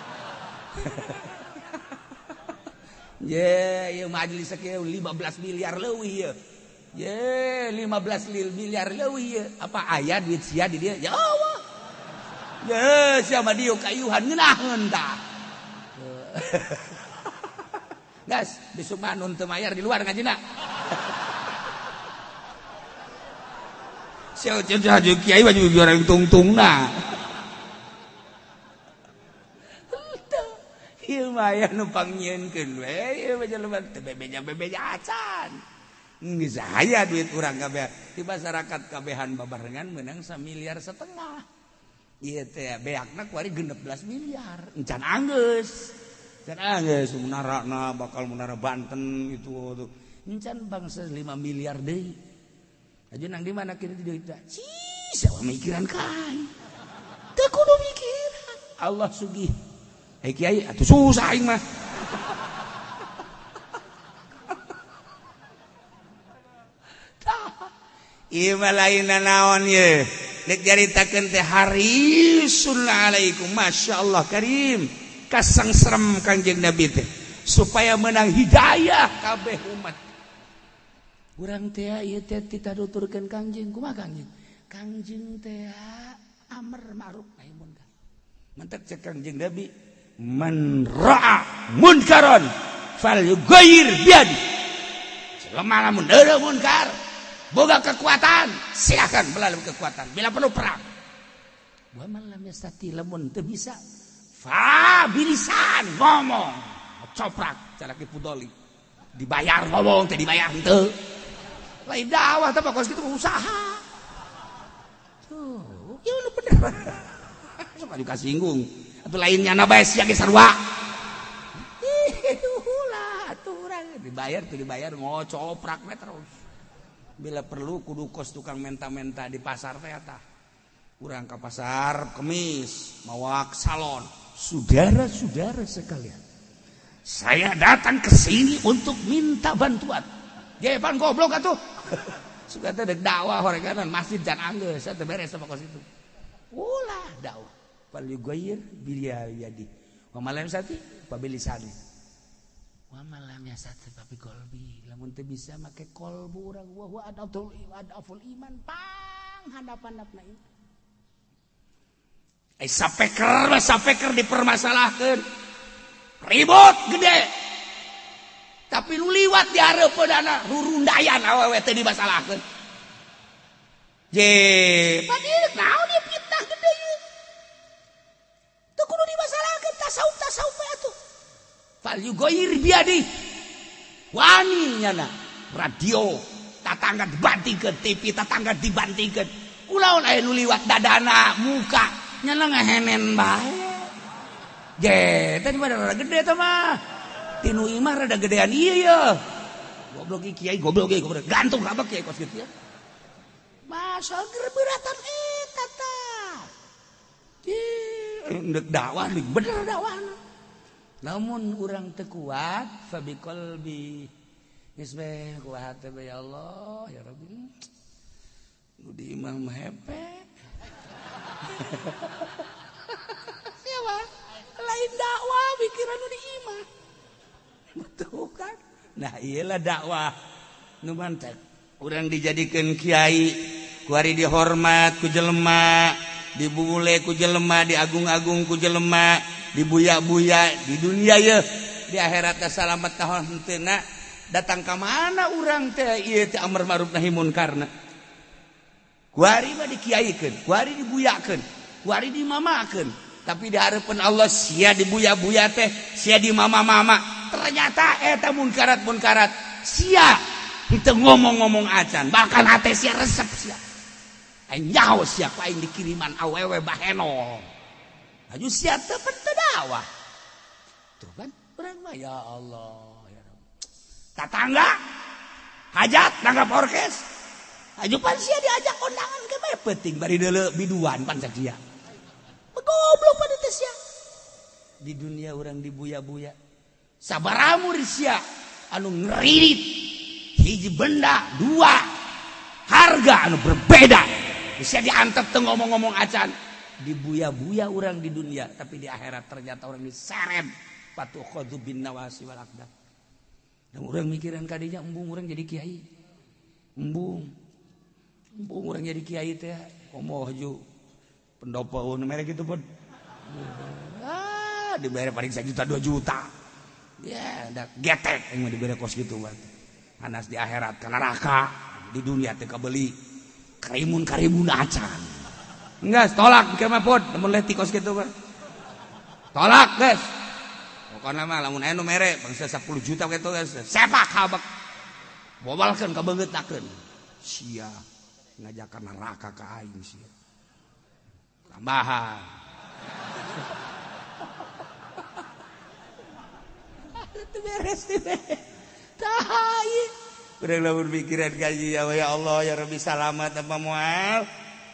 Ye, majelis kieu 15 miliar leuwih ye. Ye, 15 miliar leuwih ye. Apa aya duit sia di dieu? Ya Allah. Ye, sia mah dieu kayuhan ngeunaheun tah. Gas, besok mah nun teu mayar di luar ngajina. Sia jeung kiai mah juga orang tungtungna. Ieu mah aya nu pangnyeunkeun we ieu mah jelema teu bebeja acan. Geus aya duit urang kabeh di masyarakat kabehan babarengan meunang 1,5 miliar. Ieu teh beakna kuari 16 miliar. Encan anggeus. Can anggeus munarana bakal munara Banten itu tuh. Encan bangsa 5 miliar deui. Ajeun nang di mana kieu deui teh? Cii, sawa mikiran kae. Teu kudu mikiran. Allah sugih. Hei kiai, atuh susah aing mah. Ieu mah lainna naon ye. Dek jaritakeun teh harisun alaikum masyaallah karim. Kasangserem Kangjeng Nabi teh supaya menang hidayah kabeh umat. Urang teh ieu teh ditaduturkeun Kangjeng kumaha Kangjeng? Kangjeng teh amr ma'ruf nahi munkar. Mantep cek Kangjeng Nabi man ra'a munkaran falyughayyir biyadi. Selama lamun ada munkar boga kekuatan silakan melalui kekuatan bila perlu perang. Wa man lam yastati lamun teu bisa fa bilisan ngomong coprak cara kipudoli dibayar ngomong teh dibayar henteu. Lain dakwah teh pokos kitu usaha. Tuh, ieu nu bener. Sok juga singgung. Atau lainnya nabae sia ge sarua. Ulah atuh urang dibayar ngocoprak we terus. Bila perlu kudu kos tukang menta-menta di pasar teh eta. Urang ka pasar Kemis mawak salon. Saudara-saudara sekalian. Saya datang ke sini untuk minta bantuan. Jepan goblok atuh. Suka teh deuk dakwah horeganan masjid can anggeus teh beres sama kos itu. Ulah dakwah. Fal yughayyir biyadi wa malam sati pabilisani wa malam yasati papi qalbi lamun teu bisa make qalbu urang wa huwa adaful iman pang handap-handapna iman sapeker dipermasalahkeun ribut gede tapi nu liwat di hareupeunana rurundayan awewe teu dimasalahkeun je padieu falyughayyir biadi wani nyana radio tatangga dibantingkeun TV tatangga dibantingkeun kulaon aya nu liwat dadana muka nyana ngahenen bae ge tadi mah rada gede teh mah tinu imah rada gedean ieu ya goblok kiai goblok gantung kabak kiai kos kitu ya masa gerberatan eta tah ndek dakwah bener dakwahna namun urang teu kuat fa biqalbi geus bae kuat teh ya Allah ya Rabbi nu di imah mah hepe siapa lain dakwah pikiran nu di imah betul kan nah iyalah dakwah nu mantep urang dijadikeun kiai ku ari dihormat ku jelema dibule ku jelema diagung-agung ku jelema dibuya-buya di dunia ya di akhirat teh salamet ka henteu datang ka mana urang teh ieu teh amar ma'ruf nahi munkarna ku ari mah dikiaikeun ku ari dibuyakeun ku ari dimamakeun tapi di hareupeun Allah sia dibuya-buya teh sia dimama-mama ternyata eta munkarat sia henteu ngomong-ngomong acan bahkan hate sia resep sia nyaho sia ku aing dikiriman awewe baheno aju sia teu dakwah tuh kan urang mah ya Allah ya Rabbi tatangga hajat nanggap orkes aju pan sia diajak kondangan ke bae penting bari deuleu biduan pan sadia goblok pan teh sia di dunia urang dibuya-buya sabaraha sia anu ngeririt hiji benda dua harga anu berbeda bisa diantep teu ngomong-ngomong acan dibuya-buya orang di dunia tapi di akhirat ternyata orang diseret patukhadhu bin nawasi wal aqdam dan orang mikiran kadinya embung orang jadi kiai embung orang jadi kiai teh komoh ju pendopo merek gitu pun dibayar paling 1 juta 2 juta ya ada getek yang mau dibayar kos gitu buat anas di akhirat ke neraka di dunia teh kabeli karimun acan enggak tolak ke mah pod mun leti kos kitu kan tolak guys pokona mah lamun aya nu mere bangsa 10 juta kitu guys sepak habak bobalkeun ka beungeutakeun sia ngajakan neraka ka aing sia tambahan itu beres tah urang lamun pikiran kaji ya Allah ya Rabbi salamat apa moal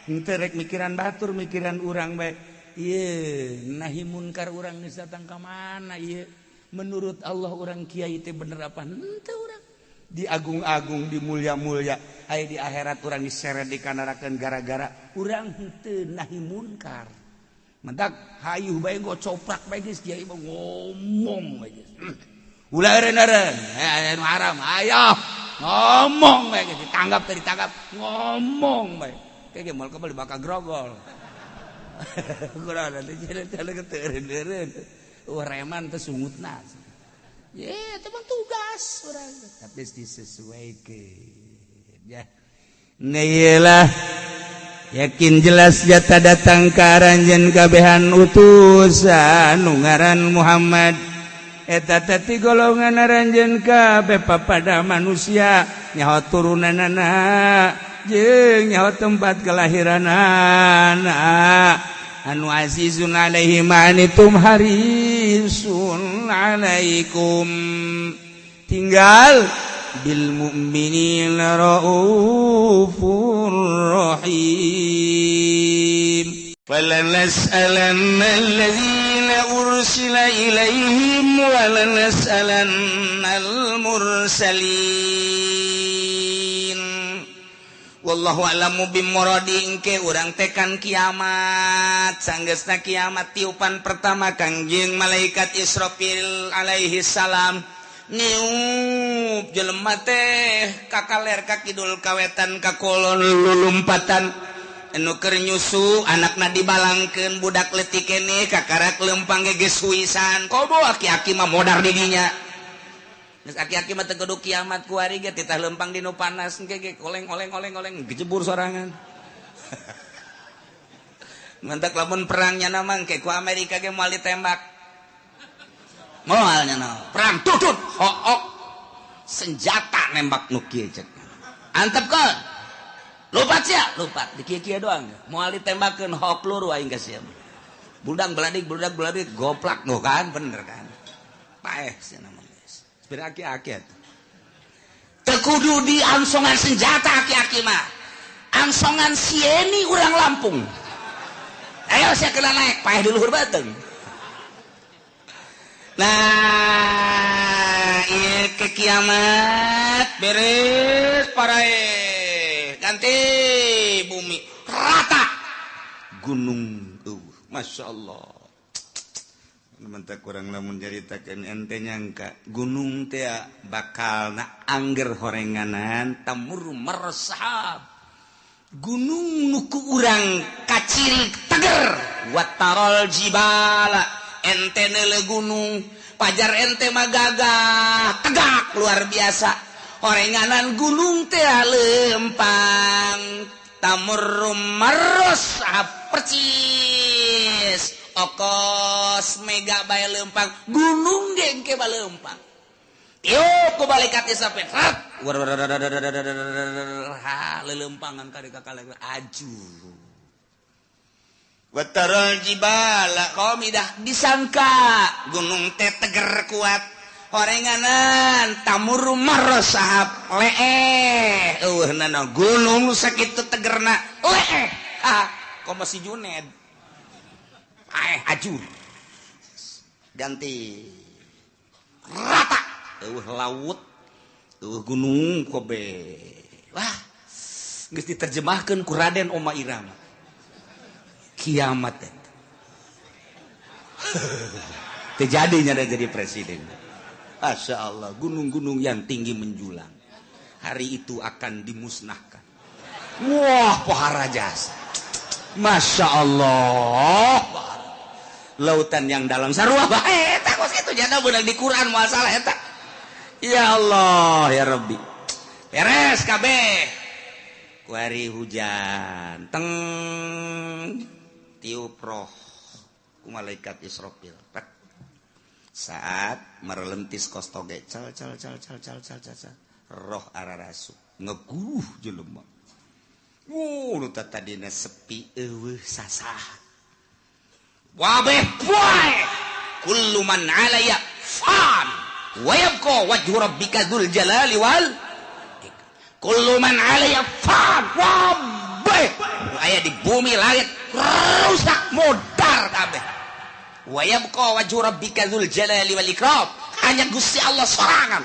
henteu rek mikiran batur mikiran urang bae ieu nahi munkar urang geus datang ka mana ieu menurut Allah urang kiai teh bener apa henteu urang diagung-agung dimulia-mulia aya di akhirat urang diseret dikanarakeun gara-gara urang henteu nahi munkar mentak hayuh bae gocoprak bae geus kiai mah ngomong bae geus ulah eureun-eureun anu haram ayo ngomong bae geus ditanggap teh ditangkap ngomong bae kayak mal kembali bakal grogol kurang ada jalan keteureun reman teh sungutna ye teh mah tugas urang tapi disesuaikeun ya nailah yakin jelas jata datang ka aranjeun kabehan utusan nu ngaran Muhammad eta teh golongan aranjeun kabeh papada manusia nyaho turunanana jeung nyaho tempat kelahiranana anu azizun alaihi manitum harisun alaikum tinggal bil mu'minina raufur rahim falanas'alanna alladhina ursila ilaihim walanas'alanna al-mursalin wallahu a'lamu bimuradi engke urang tekan kiamat sanggeusna kiamat tiupan pertama kangjeng malaikat Israfil alaihi salam niup jelema teh ka kaler ka kidul kawetan ka kolon lulumpatan anu keur nyusu anakna dibalangkeun budak leutik keneh kakarak leumpang geus suisan kobo aki-aki mah modar di dinya geus aki-aki mah teu kudu kiamat ku ari ge titah leumpang di nu panas ge oleng gejebur sorangan mantak lamun perangnya na mangke ku Amerika ge moal ditembak moalnya na perang tutut hook senjata nembak nu kieu cek antepkeun lupat sia lupat di kieu doang moal ditembakkeun hook luru aing geus sia budak beladik goplak nu kan bener kan paeh cenah mah geus sebenarnya aki-aki atuh teu kudu diangsongan senjata aki-aki mah angsongan sieni urang Lampung ayo saya kena naik paeh di luhur bateung nah ieu ke kiamat beres parae ganti bumi rata gunung Masya Allah mentak kurang lamun jaritakeun ente nyangka gunung teh bakal na angger horenganan tamur meresap gunung nuku urang kaciri teger watarol jibala ente neule gunung pajar ente magagah tegak luar biasa horenganan gunung teh lempang tamur meresap percis okos mega bae lempang gunung gengke balempang yuk kubalik hati sampai lelempangan kali kakak aju watarol jibala komidah disangka gunung teh teger kuat horenganan tamur marosahap leeh nana gunung sakitu tegerna leeh kok masih Juned aju ganti rata laut gunung kobe wah geus diterjemahkeun ku Raden Oma Irama kiamat terjadinya jadi presiden Masya Allah gunung-gunung yang tinggi menjulang hari itu akan dimusnahkan wah pohara jasa Masya Allah lautan yang dalam sarua bae eta kos kitu jana beunang di Quran moal salah eta ya Allah ya Rabbi beres kabeh kuari hujan teng tiup roh ku malaikat Israfil saat merelentis kostoge cal roh ararasu ngeguh jelema nu tadina sepi eueuh sasah wabeh poe kullu man alaya fan wa yabqa wajhu rabbika dzul jalali wal kullu man alaya fan wabeh aya di bumi langit rusak modar kabeh wa yabqa wajhu rabbika dzul jalali wal ikram hanya Gusti Allah sorangan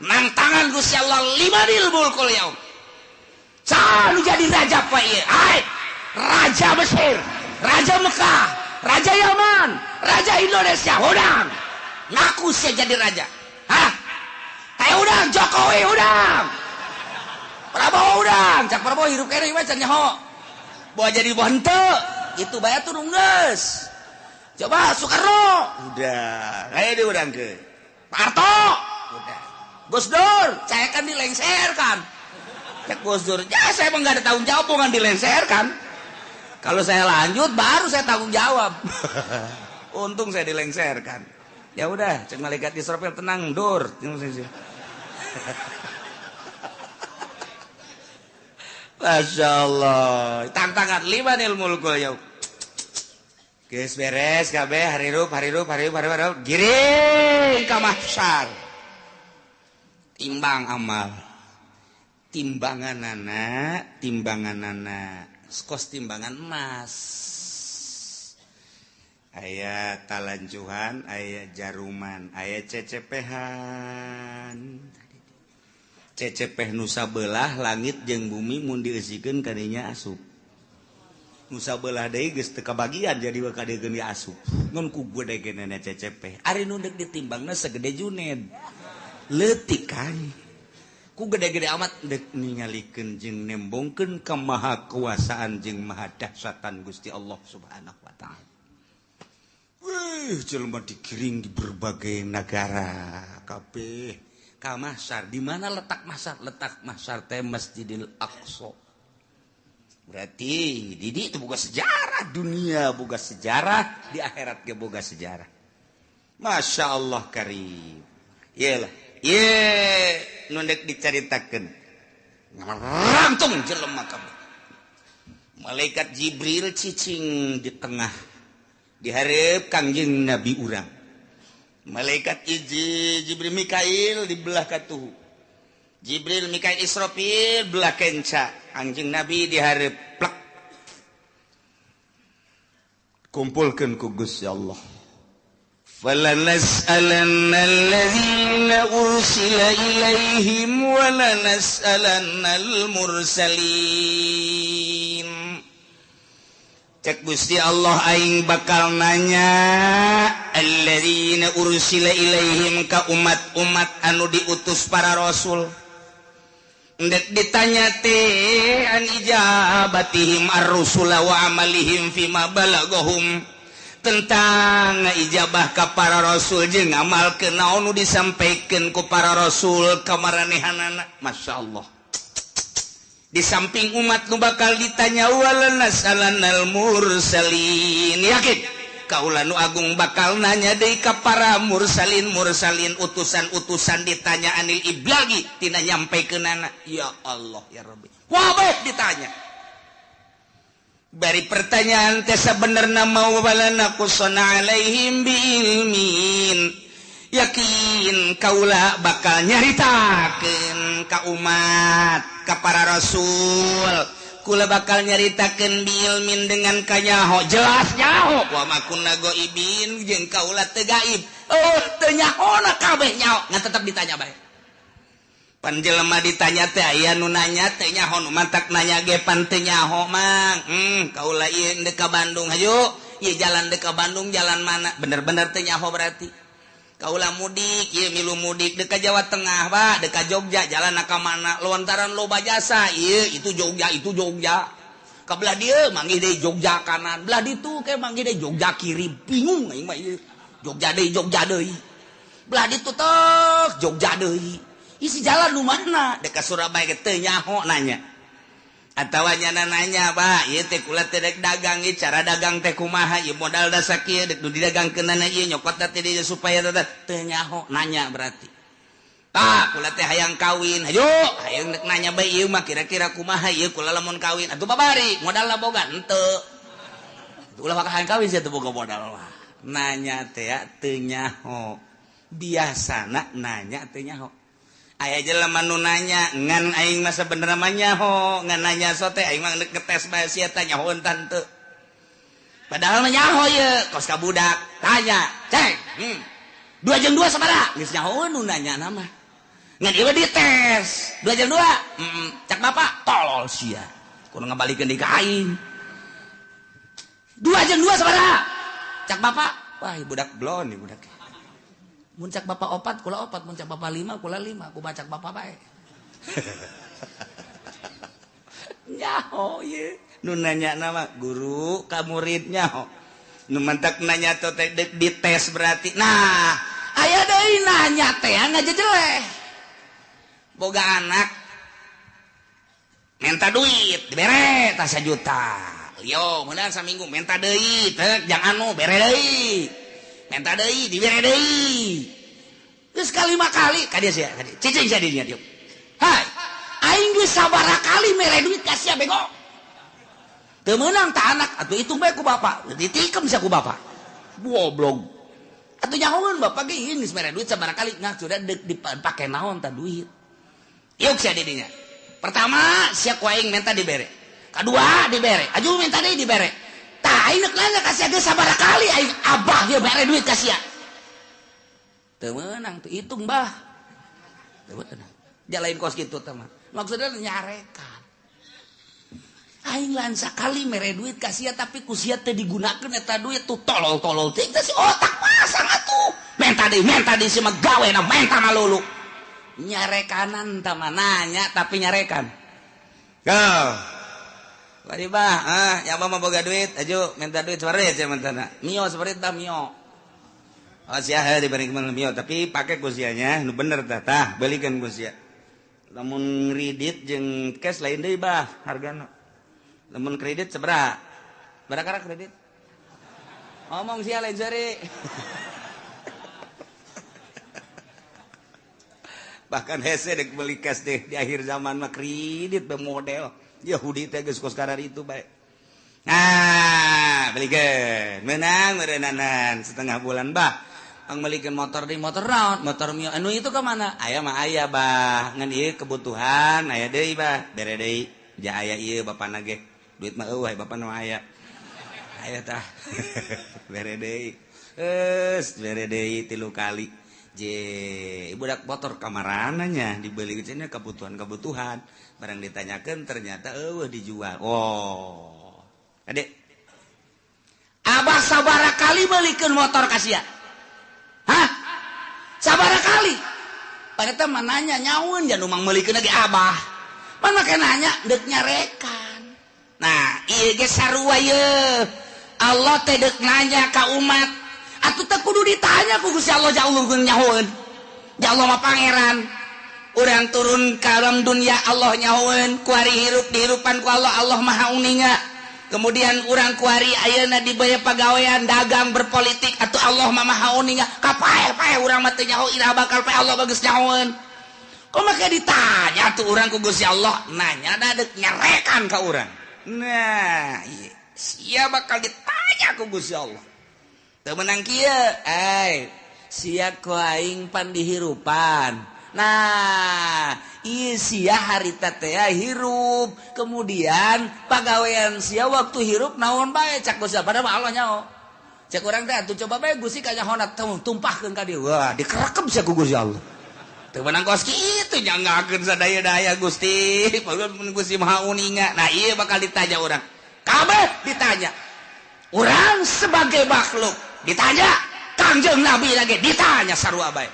nang tangan Gusti Allah limanil mulkul yaum selalu jadi raja apa ieu raja Mesir raja Mekah raja Yaman, raja Indonesia, udang. Ngaku saya jadi raja. Hah? Kayak udang, Jokowi udang. Prabowo udang, cak Prabowo hirup kene mah can nyaho. Bawa jadi bonte, itu bayar tuh nungges. Coba Soekarno, udah. Kayak dia udang ke. Pak Harto, udah. Gus Dur, saya kan dilengserkan. Cak Gus Dur, ya saya emang gak ada tanggung jawab bukan dilengserkan. Kalau saya lanjut baru saya tanggung jawab. Untung saya dilengserkan. Ya udah, cek malaikat Israfil tenang, Dur. Masya Allah. Tantangan limanil mulkul yaum. Geus beres kabeh harirup. Giring ka mahsyar. Timbang amal. Timbanganana skos timbangan emas aya talanjuhan aya jaruman aya cecepehan cecepeh nusa belah langit jeung bumi mun dieusikeun kadinya asup nusa belah deui geus teu kabagian jadi kadegeun di asup ngun ku gede genana cecepeh ari nu deuk ditimbangna segede Juned leutik kan ku gede-gede amat dek ningalikeun jeung nembongkeun ka maha kuasaan jeung maha dahsyatan Gusti Allah Subhanahu wa taala. Wih, jelema digiring di berbagai negara kabeh ka mahsyar. Di mana letak mahsyar? Letak mahsyar teh Masjidil Aqsa. Berarti di dieu boga sejarah dunia, boga sejarah di akhirat ge boga sejarah. Masya Allah karim. iyalah nundek diceritakeun rantung jelema kabeh malaikat Jibril cicing di tengah dihareup Kangjeng Nabi urang malaikat Jibril Mikail di belah katuhu Jibril Mikail Israfil belah kenca Kangjeng Nabi dihareup plak kumpulkeun ku Gusti Allah فَلَنَسْأَلَنَّ الَّذِينَ أُرْسِلَ إِلَيْهِمْ وَلَنَسْأَلَنَّ الْمُرْسَلِينَ Cek Gusti Allah aing bakal nanya alladzina ursila ilaihim ka umat-umat anu diutus para rasul ndek ditanya teh an ijabatihim ar-rusula wa amalihim fima balagahum tentang ijabah ka para rasul jeung ngamalkeun naon nu disampaikeun ku para rasul ka maranehanana masyaallah di samping umat nu bakal ditanya walanas'alannal mursalin yakin kaula nu agung bakal nanya deui ka para mursalin utusan-utusan ditanya anil iblagi tina nyampekeunana ya Allah ya Rabbi wabah ditanya bari pertanyaan teh sabenerna mau balana kusana alaihim biilmin yakin kaula bakal nyaritakeun ka umat ka para rasul kula bakal nyaritakeun biilmin dengan kanyaho jelas nyaho wa makunna goibin jeung kaula teu gaib teu nyahona kabeh nyaho ngan tetep ditanya bae pan jelema ditanya teh aya nu nanya teh nyaho nu mantak nanya ge pan teu nyaho mang kaula ieu deuk ka Bandung hayu ieu jalan deuk ka Bandung jalan mana bener-bener teu nyaho berarti kaula mudik ieu milu mudik deuk ka Jawa Tengah ba deuk ka Jogja jalan ka mana lontaran loba jasa ieu itu Jogja ka belah dieu manggih deui Jogja kanan belah ditu ke manggih deui Jogja kiri bingung aing mah ieu Jogja deui belah ditu teh Jogja deui isi jalan lu mana dekat Surabaya teu nyaho nanya atawa nyana nanya ba ieu teh kula teh dek dagang ieu cara dagang teh kumaha ieu modal da sakieu dek nu didagangkeunana ieu nyokot teh di supaya teu nyaho nanya berarti tah kula teh hayang kawin hayu hayang dek nanya bae ieu mah kira-kira kumaha ieu kula lamun kawin atuh babari modalna boga henteu ulah bakal hayang kawin sia teu boga modal mah nanya teh teu nyaho biasana nanya teu nyaho aya jelema nu nanya ngan aing mah sabenerna mah nyaho ngan nanya sote aing mah ngetes bae sia teh nyaho entan teu padahal mah nyaho ye kos ka budak tanya cek 2 jeung 2 sabaraha geus nyaho nu nanya nama ngan ieu dites 2 jeung 2 cak bapak tolol sia kudu ngabalikeun deui ka aing 2 jeung 2 sabaraha cak bapak wah budak blon nih budak muncak bapak 4 kula 4 muncak bapak 5 kula 5 aku bacak bapak bae nyaho ye nu nanya nama guru ka murid nyaho nu mantak nanya teh dites berarti nah aya deui nanya teh ngajejeleh boga anak minta duit dibere tah 1 juta yo meunang saminggu minta deui teh jang anu bere deui minta deui dibere deui geus kalima kali ka dieu sia cicing sia dinya dieu hai aing geus sabaraha kali mere duit ka sia bego teu meunang tah anak atuh hitung bae ku bapak ditikem sia ku bapak goblok atuh nyahoeun bapak ge geus mere duit sabaraha kali ngak sudah dipake naon tah duit ieu sia di dinya pertama sia ku aing minta dibere kadua dibere aju minta deui dibere tah aing nanya ka sia geus sabaraha kali aing abah ge mere duit ka sia teu meunang teu hitung bah teu meunang jalain kos kitu teh mah maksudna nyarekan aing lan sakali mere duit ka sia tapi ku sia teu digunakeun eta duit tuh tolol-tolol teh si otak pasang atuh menta deui si mah gawena menta malulu nyarekanan tah mah nanya tapi nyarekan Bari bah, ya mah boga duit, ajo minta duit sabarit sia mentana. Mio sabarit tah mio. Oh sia he dibanding mio, tapi pake ku sianya nu bener tah beulikeun ku sia. Lamun kredit jeung cash lain deui bah hargana. Lamun kredit sabaraha? Barakara kredit? Ngomong sia lain sari. bahkan hese dek belikas deh di akhir zaman mah kredit bermodel Yahudi teh geus kos kadar itu baik. Nah, belikeun menang meureunanan setengah bulan bah. Ang melikeun motor di motor naon? Motor Mio anu itu ke mana? Aya mah aya bah, ngan ieu kebutuhan aya deui bah, bere deui. Ja aya ieu bapana ge. Duit mah eueuh bapana mah aya. Aya tah. Bere deui. Bere deui 3 kali. Budak motor kamarananya dibeli cenah kebutuhan barang ditanyakan ternyata dijual. Adek abah sabaraha kali belikeun motor kasia? Hah? Sabaraha kali? Eta mah nanya nyaun jan umang meulikeun lagi abah. Man make nanya deuk nyarekan. Nah, ieu ge sarua ye. Allah teh deuk nanya ka umat. Atuh teh kudu ditanya ku Gusti Allah jauh nyahoeun. Ja Allah mah pangeran. Urang turun ka alam dunia Allah nyahoeun, kuari hirup dihirupan ku Allah, Allah Maha Uninga. Kemudian urang kuari ayeuna di baya pagawean dagang berpolitik atuh Allah mah Maha Uninga. Kapae urang mah teu nyaho ira bakal pae Allah bagus nyahoeun. Kok make ditanya tuh urang ku Gusti Allah, nanya da deuk nyarekan ka urang. Nah, ieu sia bakal ditanya ku Gusti Allah. Teu menang kieu, sia ku aing pan dihirupan. Nah, ieu sia harita teh hirup. Kemudian pagawean sia waktu hirup naon bae cak Gusti padahal Allah nyaho. Cak urang teh atuh coba bae Gusti ka nyahona tumpahkeun ka dieu. Wah, dikerekem sia ku Gusti Allah. Teu menang kos kitu nyanggakeun sadaya-daya Gusti. Paulun Gusti Maha Uninga. Nah, ieu bakal ditanya urang. Kabeh ditanya. Urang sebagai makhluk ditanya, Kangjeng Nabi lagi ditanya sarua bae.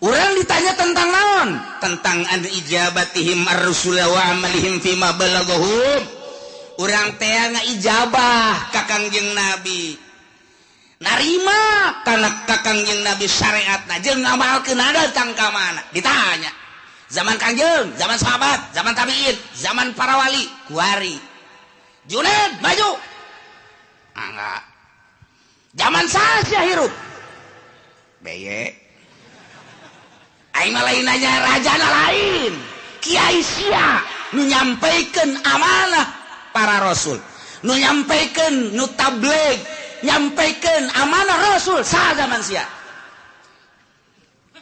Urang ditanya tentang naon? Tentang an ijabatihim ar-rusul wa amalihim fima balaghum. Urang teh ngaijabah ka Kangjeng Nabi. Narima kana ka Kangjeng Nabi syariatna jeung ngamalkeun datang ka mana? Ditanya. Zaman Kangjeng, zaman sahabat, zaman tabi'in, zaman para wali, kuari. Junaid maju. Enggak. Zaman saja hirup beye aing mah lain nanya rajana lain kiai sia nu nyampaikeun amanah para rasul nu nyampaikeun nu tabligh nyampaikeun amanah rasul sa zaman sia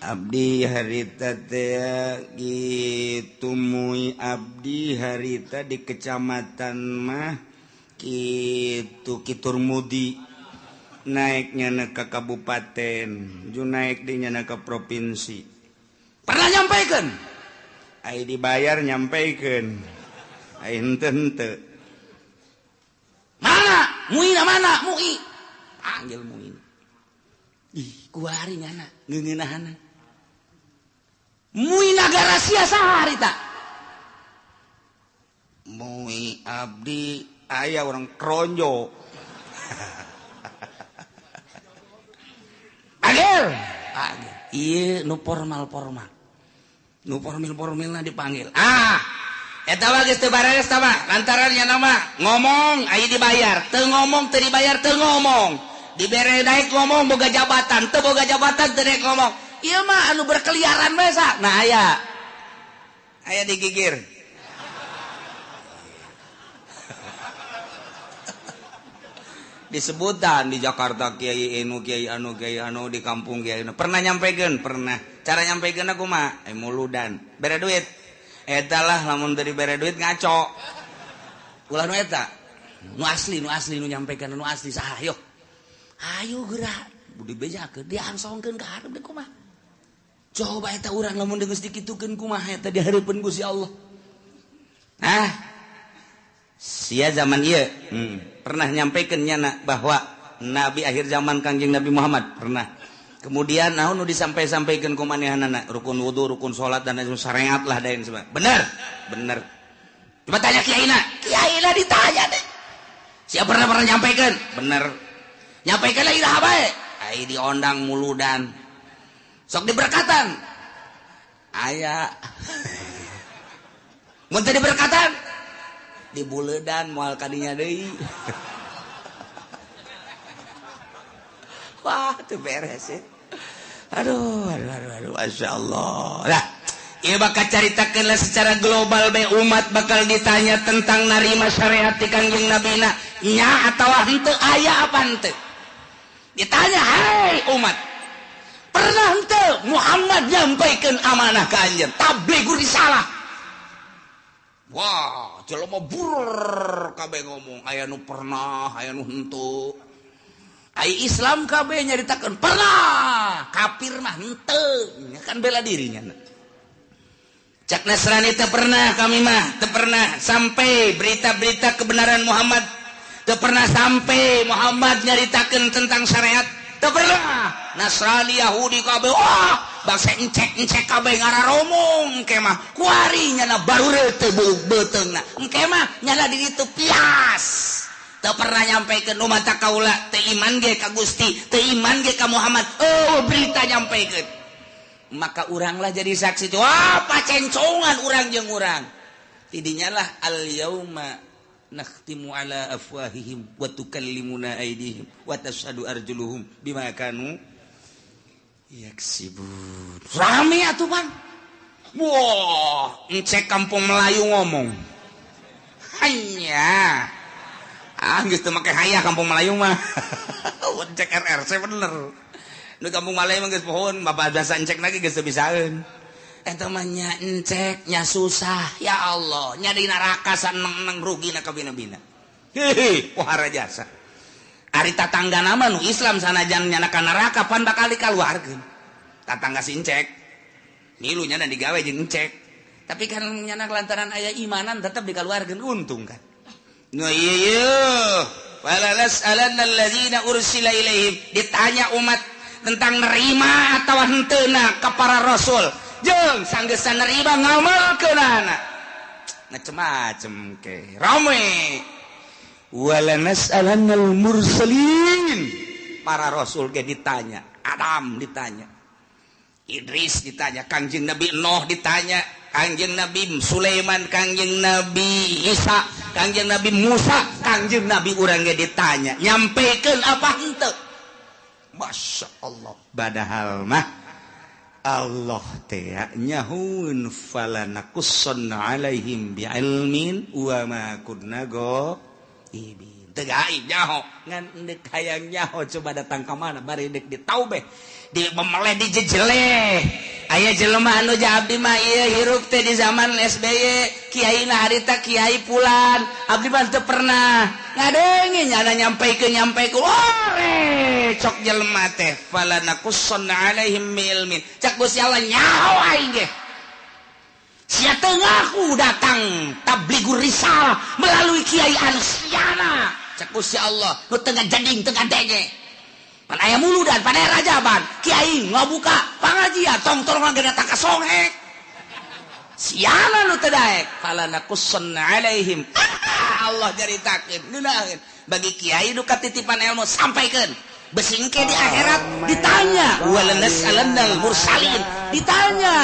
abdi harita teh kitu mui abdi harita di kecamatan mah kitu Kiturmudi naiknya ke kabupaten ju naik dinya ke provinsi pernah nyampaikan ai dibayar nyampaikan ai henteu mana muina mana mui panggil muin ih kuari ngana ngeungeunahana mui nagara sia saha harita mui abdi aya orang kronjo agel iya nu formal nu formal dipanggil eta mah geus teu bares tah mah lantarannya nama ngomong aya dibayar teu ngomong teu dibayar teu ngomong dibere daek ngomong boga jabatan teu boga jabatan teu daek ngomong ieu mah anu berkeliaran bae sa nah aya digigir disebutan di Jakarta kiai anu di kampung kiai anu pernah nyampaikeun pernah cara nyampaikeun aku mah muludan bere duit eta lah lamun teu dibere duit ngaco ulah nu eta nu asli nu nyampaikeun nu asli saha yo ayo geura budi bejakeun diangsongkeun ka hareup deui kumaha coba eta urang lamun geus dikitukeun kumaha eta di hareupeun Gusti Allah nah sia zaman ieu pernah nyampaikan nyana bahwa Nabi akhir zaman Kangjeng Nabi Muhammad pernah. Kemudian naon nu disampaikan ku manehanana rukun wudu, rukun salat dan syariat lah dain sebab. Bener. Coba tanya kiaina ditanya deh. Siapa pernah nyampaikan? Bener. Nyampaikan lagi dah bae. Ai diondang muludan. Sok diberkatan. Aya. Mun teu diberkatan di buledan moal kadinya deui. Wah, teu beres ya. aduh Masya Allah lah. Ia bakal caritakanlah secara global be umat bakal ditanya tentang narima syariat ti Kangjeng Nabi na nya atawa henteu aya apa henteu. Ditanya, hai umat, pernah henteu Muhammad nyampaikeun amanah ka anjeun tablighur risalah. Wah, jelema burr kabeh ngomong aya nu pernah, aya nu henteu. Ai Islam kabeh nyaritakeun pernah, kafir mah henteu, kan bela dirinya. Cak Nasrani teu pernah kami mah, teu pernah sampai berita-berita kebenaran Muhammad, teu pernah sampai Muhammad nyaritakeun tentang syariat, teu pernah. Nasrani Yahudi kabeh wah, bangsa encek kabeh ngararomong engke mah kuari nyana baru teu beuteungna. Engke mah nyana di ditu pias. Teu pernah nyampeikeun umat kaula teu iman ge ka Gusti, teu iman ge ka Muhammad. Oh, berita nyampeikeun. Maka uranglah jadi saksi itu. Wah, pacencongan urang jeung urang. Tidinya lah al yauma nakhtimu ala afwahihim wa tukallimuna aydihim wa tashhadu arjuluhum bima kanu yaksibun. Rame atuh, Bang. Wah, encek kampung Melayu ngomong. Hanya geus teu make hayah kampung Melayu mah. Encek RRC bener. Nu kampung Malaya mah geus pohon, bapak bahasa encek lagi geus bisaeun. Eta mah nya encek, nya susah. Ya Allah, nya di neraka saneng-neng rugina ka bina-bina. Hehe, pohara jasa. Ari tatanggana mah nu Islam sanajan nya ka neraka pan bakal dikaluarkeun. Tatangga si encek. Milu nya digawe jeung encek. Tapi kan nya lantaran aya imanan tetep dikaluarkeun untung kan. Nu ieu, walalas alanna alladzina ursila ilaihim, ditanya umat tentang nerima atau henteuna ka para rasul jeung sanggeus nerima ngamalkeunana macem-macem ke rame. Wala nas'alannal mursalin, para rasul ge ditanya, Adam ditanya, Idris ditanya, Kangjeng Nabi Nuh ditanya, Kangjeng Nabi Sulaiman, Kangjeng Nabi Isa, Kangjeng Nabi Musa, Kangjeng Nabi urang ge ditanya, nyampekeun apa henteu. Masya Allah. Padahal mah Allah teh nyahun falanakusson alaihim bi'ilmin wa ma kunna ghaibin. Teu gaib nyaho ngan deuk hayang nyaho coba datang ka mana bari deuk ditaubeh di memeleh di jejele. Aya jelema anu abdi mah ieu hirup teh di zaman SBY kiaina harita kiai Pulan abdi mah teu pernah ngadengi nyana nyampeikeun ore cok jelema teh falanakusson alaihim ilmin cak Gusti Allah nyaho aing ge sia teu ngaku datang tablighur risalah melalui kiai anu siana cak Gusti Allah nu teu ngajading teu ngadenge pan aya muludan pan aya rajaban kiai ngabuka pangajian tong-tong geuna tak kasongek siana nu teu daek falanakusson alaihim Allah jaritakeun ngeunaheun bagi kiai nu katitipan ilmu sampaikeun besingke di akhirat ditanya walanas alannal mursalin ditanya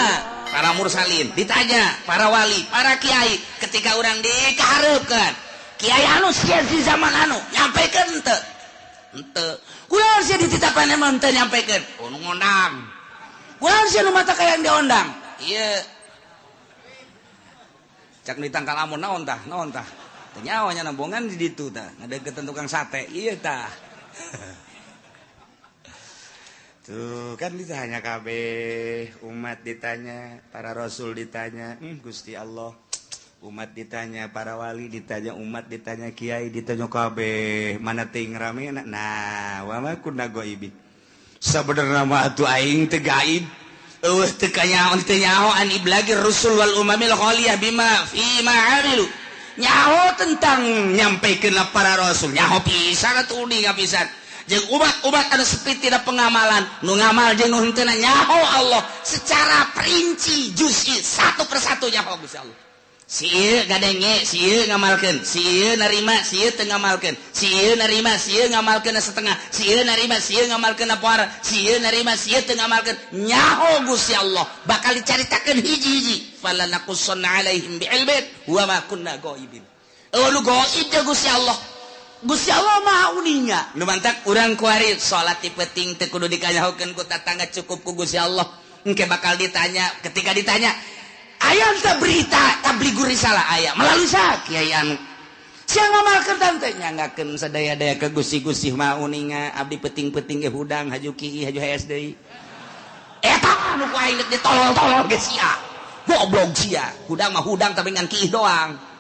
para mursalin ditanya para wali para kiai ketika urang dikahareukeun kiai anu sia di zaman anu nyampaikeun henteu kunaon sia dititapan emang teu nyampaikeun nu ngondang kunaon sia nu mata kayang diondang ieu cak ditangkal amun naon tah teu nyawa nya nambongan di ditu tah ngadeukeutan tukang sate ieu tah. Tuh kan ditanya kabeh umat ditanya para rasul ditanya Gusti Allah umat ditanya para wali ditanya umat ditanya kiai ditanya kabeh mana teuing ramena nah wa ma kunna ghaibin sabenerna mah atuh aing teu gaib eueuh teu kanyaho teu nyaho an iblagi rusul wal umamil khaliyah bima fi ma amilu nyaho tentang nyampaikeun para rasul nyaho pisan atuh uning pisan jeung umat anu sepi tidak pengamalan nu ngamal jeung nu henteu nyaho Allah secara perinci juz'i satu persatu nyaho Gusti Allah. Si ieu gadenge, si ieu ngamalkeun, si ieu narima, si ieu teu ngamalkeun, si ieu narima, si ieu ngamalkeun setengah, si ieu narima, si ieu ngamalkeun poara, si ieu narima, si ieu teu ngamalkeun nyaho Gusti Allah bakal dicaritakeun hiji-hiji falanakussanna alaihim bi'ilmin wa ma kunna ghaibin. Lu gaib ya Gusti Allah Gusti Allah maha uninya nu mantak urang kuari salat ti penting teu kudu dikanyahokeun ku tatangga cukup ku Gusti Allah engke bakal ditanya ketika ditanya aya teh berita tablighur risalah aya melalui saha kiai anu sia ngamalkeun tante nyanggakeun sadaya-daya ke Gusti maha uninga abdi penting-penting ge hudang haju kiai haju HS deui eta nu ku aing ditolol-tolol ge sia goblok sia hudang mah hudang tapi ngan kiai doang.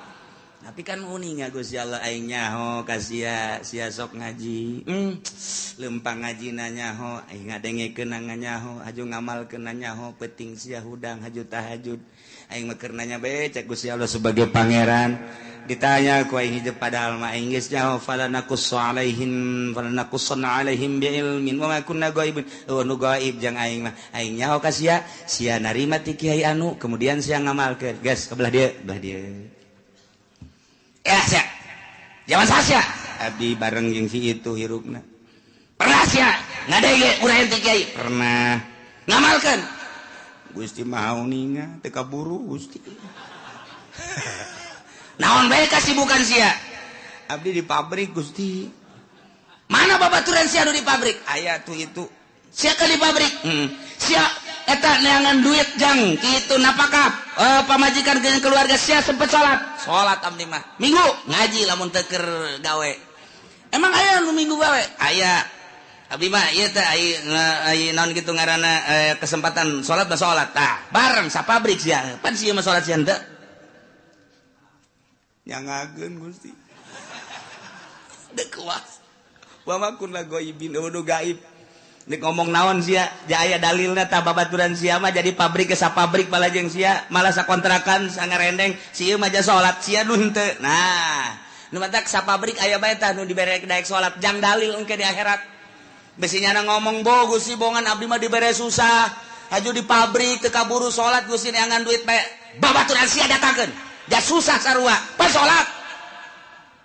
Tapi kan uninga Gusti Allah aing nyaho ka sia sok ngaji. Lempang ngaji nyaho aing ngadengekeun nganyaho haju ngamalkeun nyaho penting sia hudang haju tahajud. Aing mah keur nanya bae cek Gusti Allah sebagai pangeran. Ditanya ku aing hidup padahal mah aing geus nyaho falanakussanna alaihim biilmin wa ma kunna ghaibin. Nu gaib jang aing mah aing nyaho ka sia narima ti kiai anu kemudian sia ngamalkeun. Gas kebelah dia. Ya, sia. Jaman sasia. Abdi bareng jeung si itu hirupna. Pernah sia ngadege urang ti kiai. Pernah. Ngamalkeun. Gusti maha uninga teu kaburu Gusti. Naon bae kasibukan sia? Abdi di pabrik Gusti. Mana babaturan sia anu di pabrik? Aya tuh itu. Sia ka di pabrik. Sia eta neangan duit jang kitu napakah pamajikan jeung keluarga sia sempet salat abdi mah minggu ngaji lamun teu keur gawe emang aya nu minggu gawe aya abdi mah ieu teh ai naon kitu ngaranna kesempatan salat mah salat tah bareng sapabrik sia pan sia mah salat sia henteu nyangageun Gusti deuk kuas wa ma kunna ghaibin nu gaib nek ngomong naon sia aya dalilna tah babaturan sia mah jadi pabrik ke sapabrik bala jeung sia malah sakontrakan sangarendeng sia mah ja salat sia nu henteu nah nu matak sapabrik aya bae tah nu dibere daek salat jang dalil engke di akhirat besinya ngomong Gusti bongan abdi mah dibere susah haju di pabrik teu kaburu salat Gusti neangan duit bae babaturan sia datangkeun ja susah sarua pas salat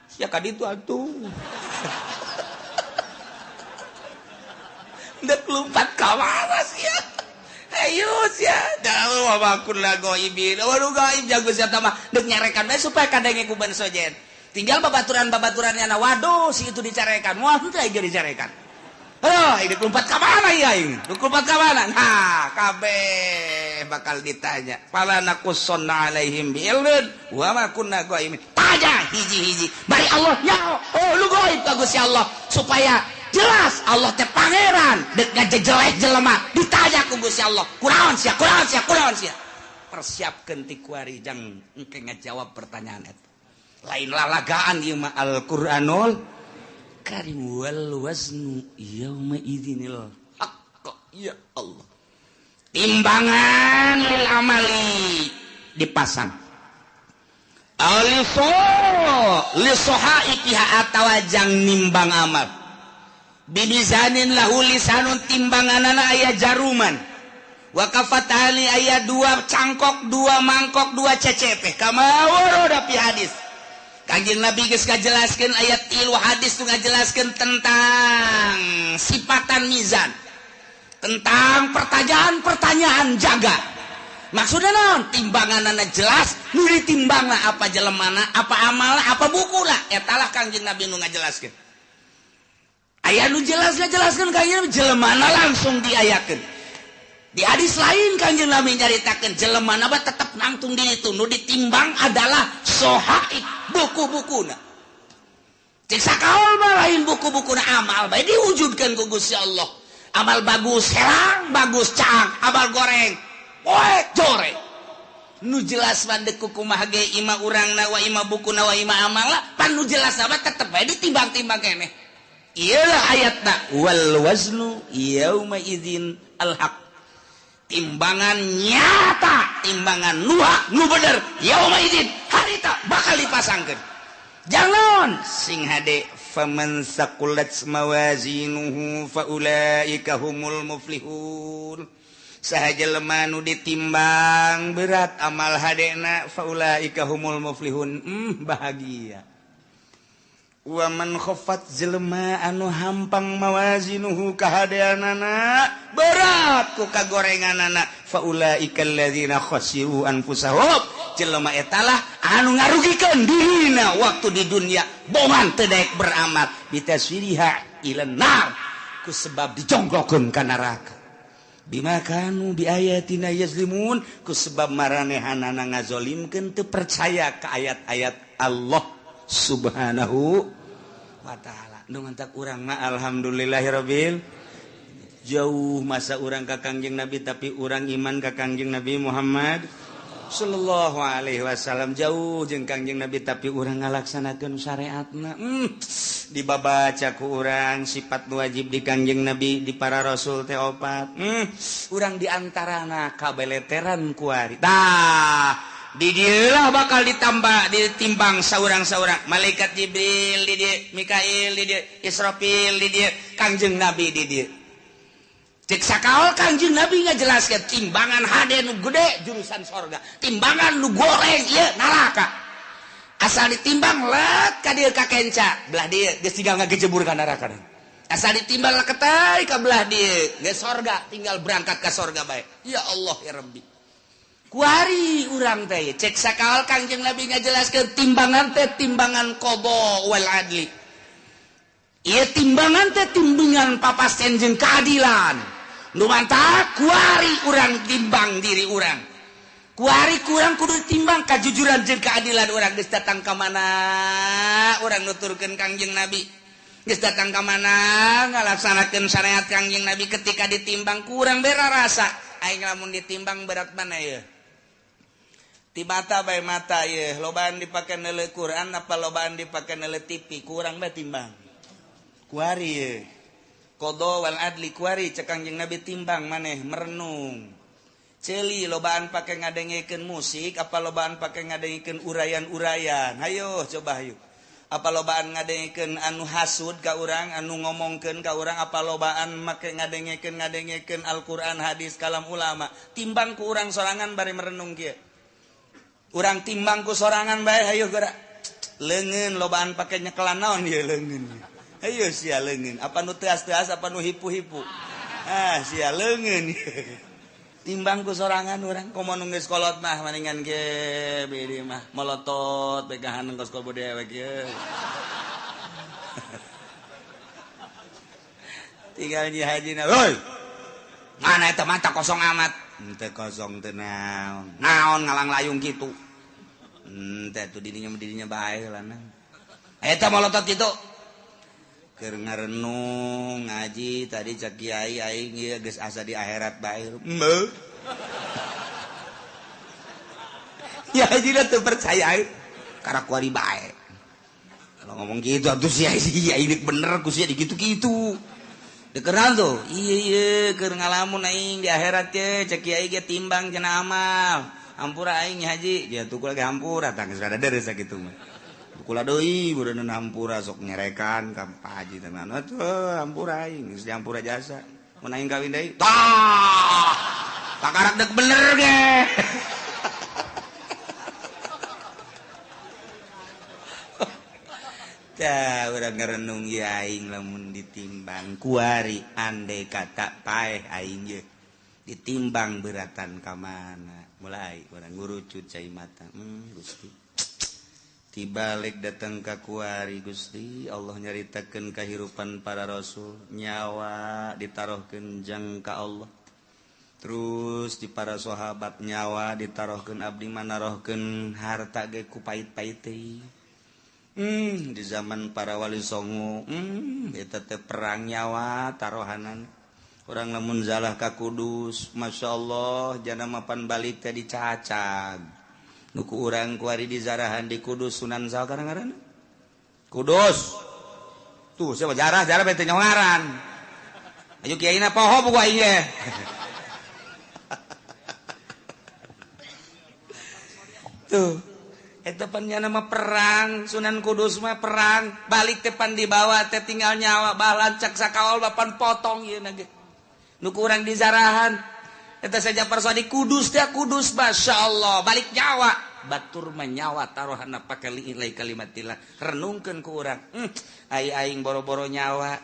sia ka ditu atuh dek lompat ka mana sia ayo sia dalu wabakun la goibin waduh gaib jago sia tah mah dek nyarekan bae supaya kadenge ku ban sojen tinggal babaturan-babaturannya na waduh si itu dicarekan moal teu aja dicarekan dek lompat ka mana ieu dek lompat ka mana nah kabeh bakal ditanya falanakussanna alaihim biilmin wa ma kunna goibin tanya hiji-hiji bari Allah nyaho lu goib ka Gusti Allah supaya jelas Allah teh pangeran dek ngajejelek jelema ditanya ku Gusti Allah kunaon sia persiapkeun ti kuari jang engke ngajawab pertanyaan eta lain lalagaan ieu mah Al-Qur'anul Karim wal waznu yauma idzinil haqq ya Allah timbangan lil amali dipasang lisohaikiha atawa jang nimbang amal bimizanin lahu lisanun timbanganana aya jaruman wakafat ali aya 2 cangkok 2 mangkok 2 cecepeh kama waroda fi hadis kanjeng Nabi geus ngajelaskeun ayat 3 hadis tu ngajelaskeun tentang sifatan mizan tentang pertanyaan jaga maksudna naon timbanganana jelas nu ditimbangna apa jelemana apa amalna apa bukuna eta lah kanjeng Nabi nu ngajelaskeun aya nu jelaskeun kanjeng jelemana langsung diayakeun di hadis lain kanjeng Nabi nyaritakeun jelemana mah tetep nangtung di itu nu ditimbang adalah sohaik buku-bukuna cek sakaol mah lain buku-bukuna amal bae diwujudkeun ku Gusti Allah amal bagus herang bagus caang amal goreng poek joreng nu jelas mandek kumaha ge ima urangna wa ima bukuna wa ima amalna pan nu jelas mah tetep bae ditimbang-timbang keneh ialah ayatna wal waznu yauma idzin al haq timbangan nyata timbangan nu bener yauma idzin harita bakal dipasangkeun jangan sing hade faman saqulat mawazinuhu faulaika humul muflihun sahaja lemah nu ditimbang berat amal hadena faulaika humul muflihun bahagia wa man khaffat jelema anu hampang mawazinuhu kahadeanana berat ku kagorenganana faulaika alladzina khasiru anfusahum jelema etalah anu ngarugikeun dirina waktu di dunia bohongan teu daek beramal bitaswiriha ilan nar ku sebab dijongklokeun ka neraka bima kanu bi ayatina yazlimun ku sebab maranehanana ngazolimkeun teu percaya ka ayat-ayat Allah subhanahu wa ta'ala nu ngantak urang mah alhamdulillahirabbil jauh masa urang ka Kangjeng Nabi tapi urang iman ka Kangjeng Nabi Muhammad sallallahu alaihi wasallam jauh jeung Kangjeng Nabi tapi urang ngalaksanakeun syariatna dibabaca ku urang sifat wajib di Kangjeng Nabi di para rasul teh opat urang diantarana kabeleteran kuari tah di dieu lah bakal ditambah ditimbang saurang-saurang malaikat Jibril di dieu Mikail di dieu Israfil di dieu Kangjeng Nabi di dieu cek sakaol Kangjeng Nabi ngajelaskeun timbangan hade nu gede jurusan sorga timbangan nu goreng ieu neraka asal ditimbang let ka dieu ka kenca belah dieu geus tinggal ngagejebur ka neraka asal ditimbang keteuy ka belah dieu geus sorga tinggal berangkat ka sorga bae ya Allah ya Rabbi kuari urang teh cek sakaol Kangjeng Nabi ngajelaskeun timbangan teh timbangan qada wal adli ieu timbangan teh timbangan papasten jeung keadilan nu mantap kuari urang timbang diri urang kuari kurang kudu timbang kajujuran jeung keadilan urang geus datang ka mana urang nuturkeun Kangjeng Nabi geus datang ka mana ngalaksanakeun syariat Kangjeng Nabi ketika ditimbang kurang bera rasa aing lamun ditimbang berat mana ieu ti mata bae mata ieu lobaan dipake neuleuh Quran apa lobaan dipake neuleuh TV kurang bae timbang kuari ieu qada wal adli kuari cek Kangjeng Nabi timbang maneh merenung ceuli lobaan pake ngadengekeun musik apa lobaan pake ngadengekeun urayan-urayan hayo coba hayu apa lobaan ngadengekeun anu hasud ka urang anu ngomongkeun ka urang apa lobaan make ngadengekeun Al-Qur'an hadis kalam ulama timbang ku urang sorangan bari merenung kieu urang timbang ku sorangan bae hayo geura leungeun lobaan pake nyekelan naon ieu leungeun ayo sia leungeun apa nu teas-teas apa nu hipu-hipu sia leungeun timbang ku sorangan urang komo nu geus kolot mah maningan ge beureum mah molotot pegahan engkos kolot dewek ye tinggal nyi hajina heuy mana eta mata kosong amat teu kosong teu naon ngalang layung kitu teh tu dirinya bae lanang eta molotot kitu keur ngarenung ngaji tadi cak kiai aing ieu geus asa di akhirat bae ya hajina teu percaya karena kuari bae kalau ngomong gitu atuh sia ini bener ku sia dikitu-kitu dekeran tuh iya keur ngalamun aing di akhirat teh cak kiai ge timbang cenah amal hampura aing haji dia tukul ge hampura tah geus rada deres sakitu mah kula deui bureun hampura sok nyerekan ka Pak Haji tenan atuh hampura aing geus hampura jasa mun aing kawin deui tah pakarak dek bener ge tah urang ngarenung ieu aing lamun ditimbang kuari andai kata paeh aing ye ditimbang beratan ka mana mulai urang ngurucut cai mata Gusti tibalik datang ka kuari Gusti Allah nyaritakeun kahirupan para rasul nyawa ditarohkeun jang ka Allah terus di para sahabat nyawa ditarohkeun abdi manarohkeun harta ge ku pait-pait teh di zaman para wali songo eta teh perang nyawa tarohanan urang lamun zalah ka Kudus masyaallah jana mapan balik teh dicacag nuku urang kuari di zarahan di Kudus Sunan saha ngaranna Kudus tuh siapa jarah bete nyawaran ayo kiaina poho buku aing ge tuh eta pan nama perang Sunan Kudus mah perang balik teh pan dibawa teh tinggal nyawa bahan cak sakaol bapan potong ieu na ge nuku urang di zarahan eta saja persoal di Kudus teh Kudus masyaallah balik nyawa batur menyawa tarohana pakali ilai kalimatillah renungkeun ku urang aing boro-boro nyawa